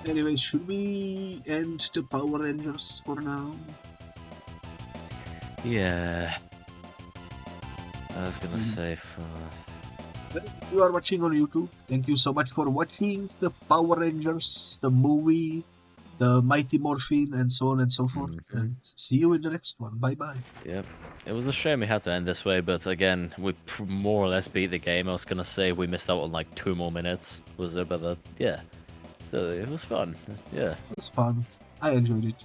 S1: Anyways, should we end the Power Rangers for now?
S2: Yeah. I was gonna say for...
S1: If you are watching on YouTube, thank you so much for watching the Power Rangers, the movie, the Mighty Morphin, and so on and so forth. And see you in the next one. Bye-bye.
S2: Yep. It was a shame we had to end this way, but again, we more or less beat the game. I was gonna say we missed out on like 2 more minutes, was it? But yeah. So it was fun. Yeah.
S1: It was fun. I enjoyed it.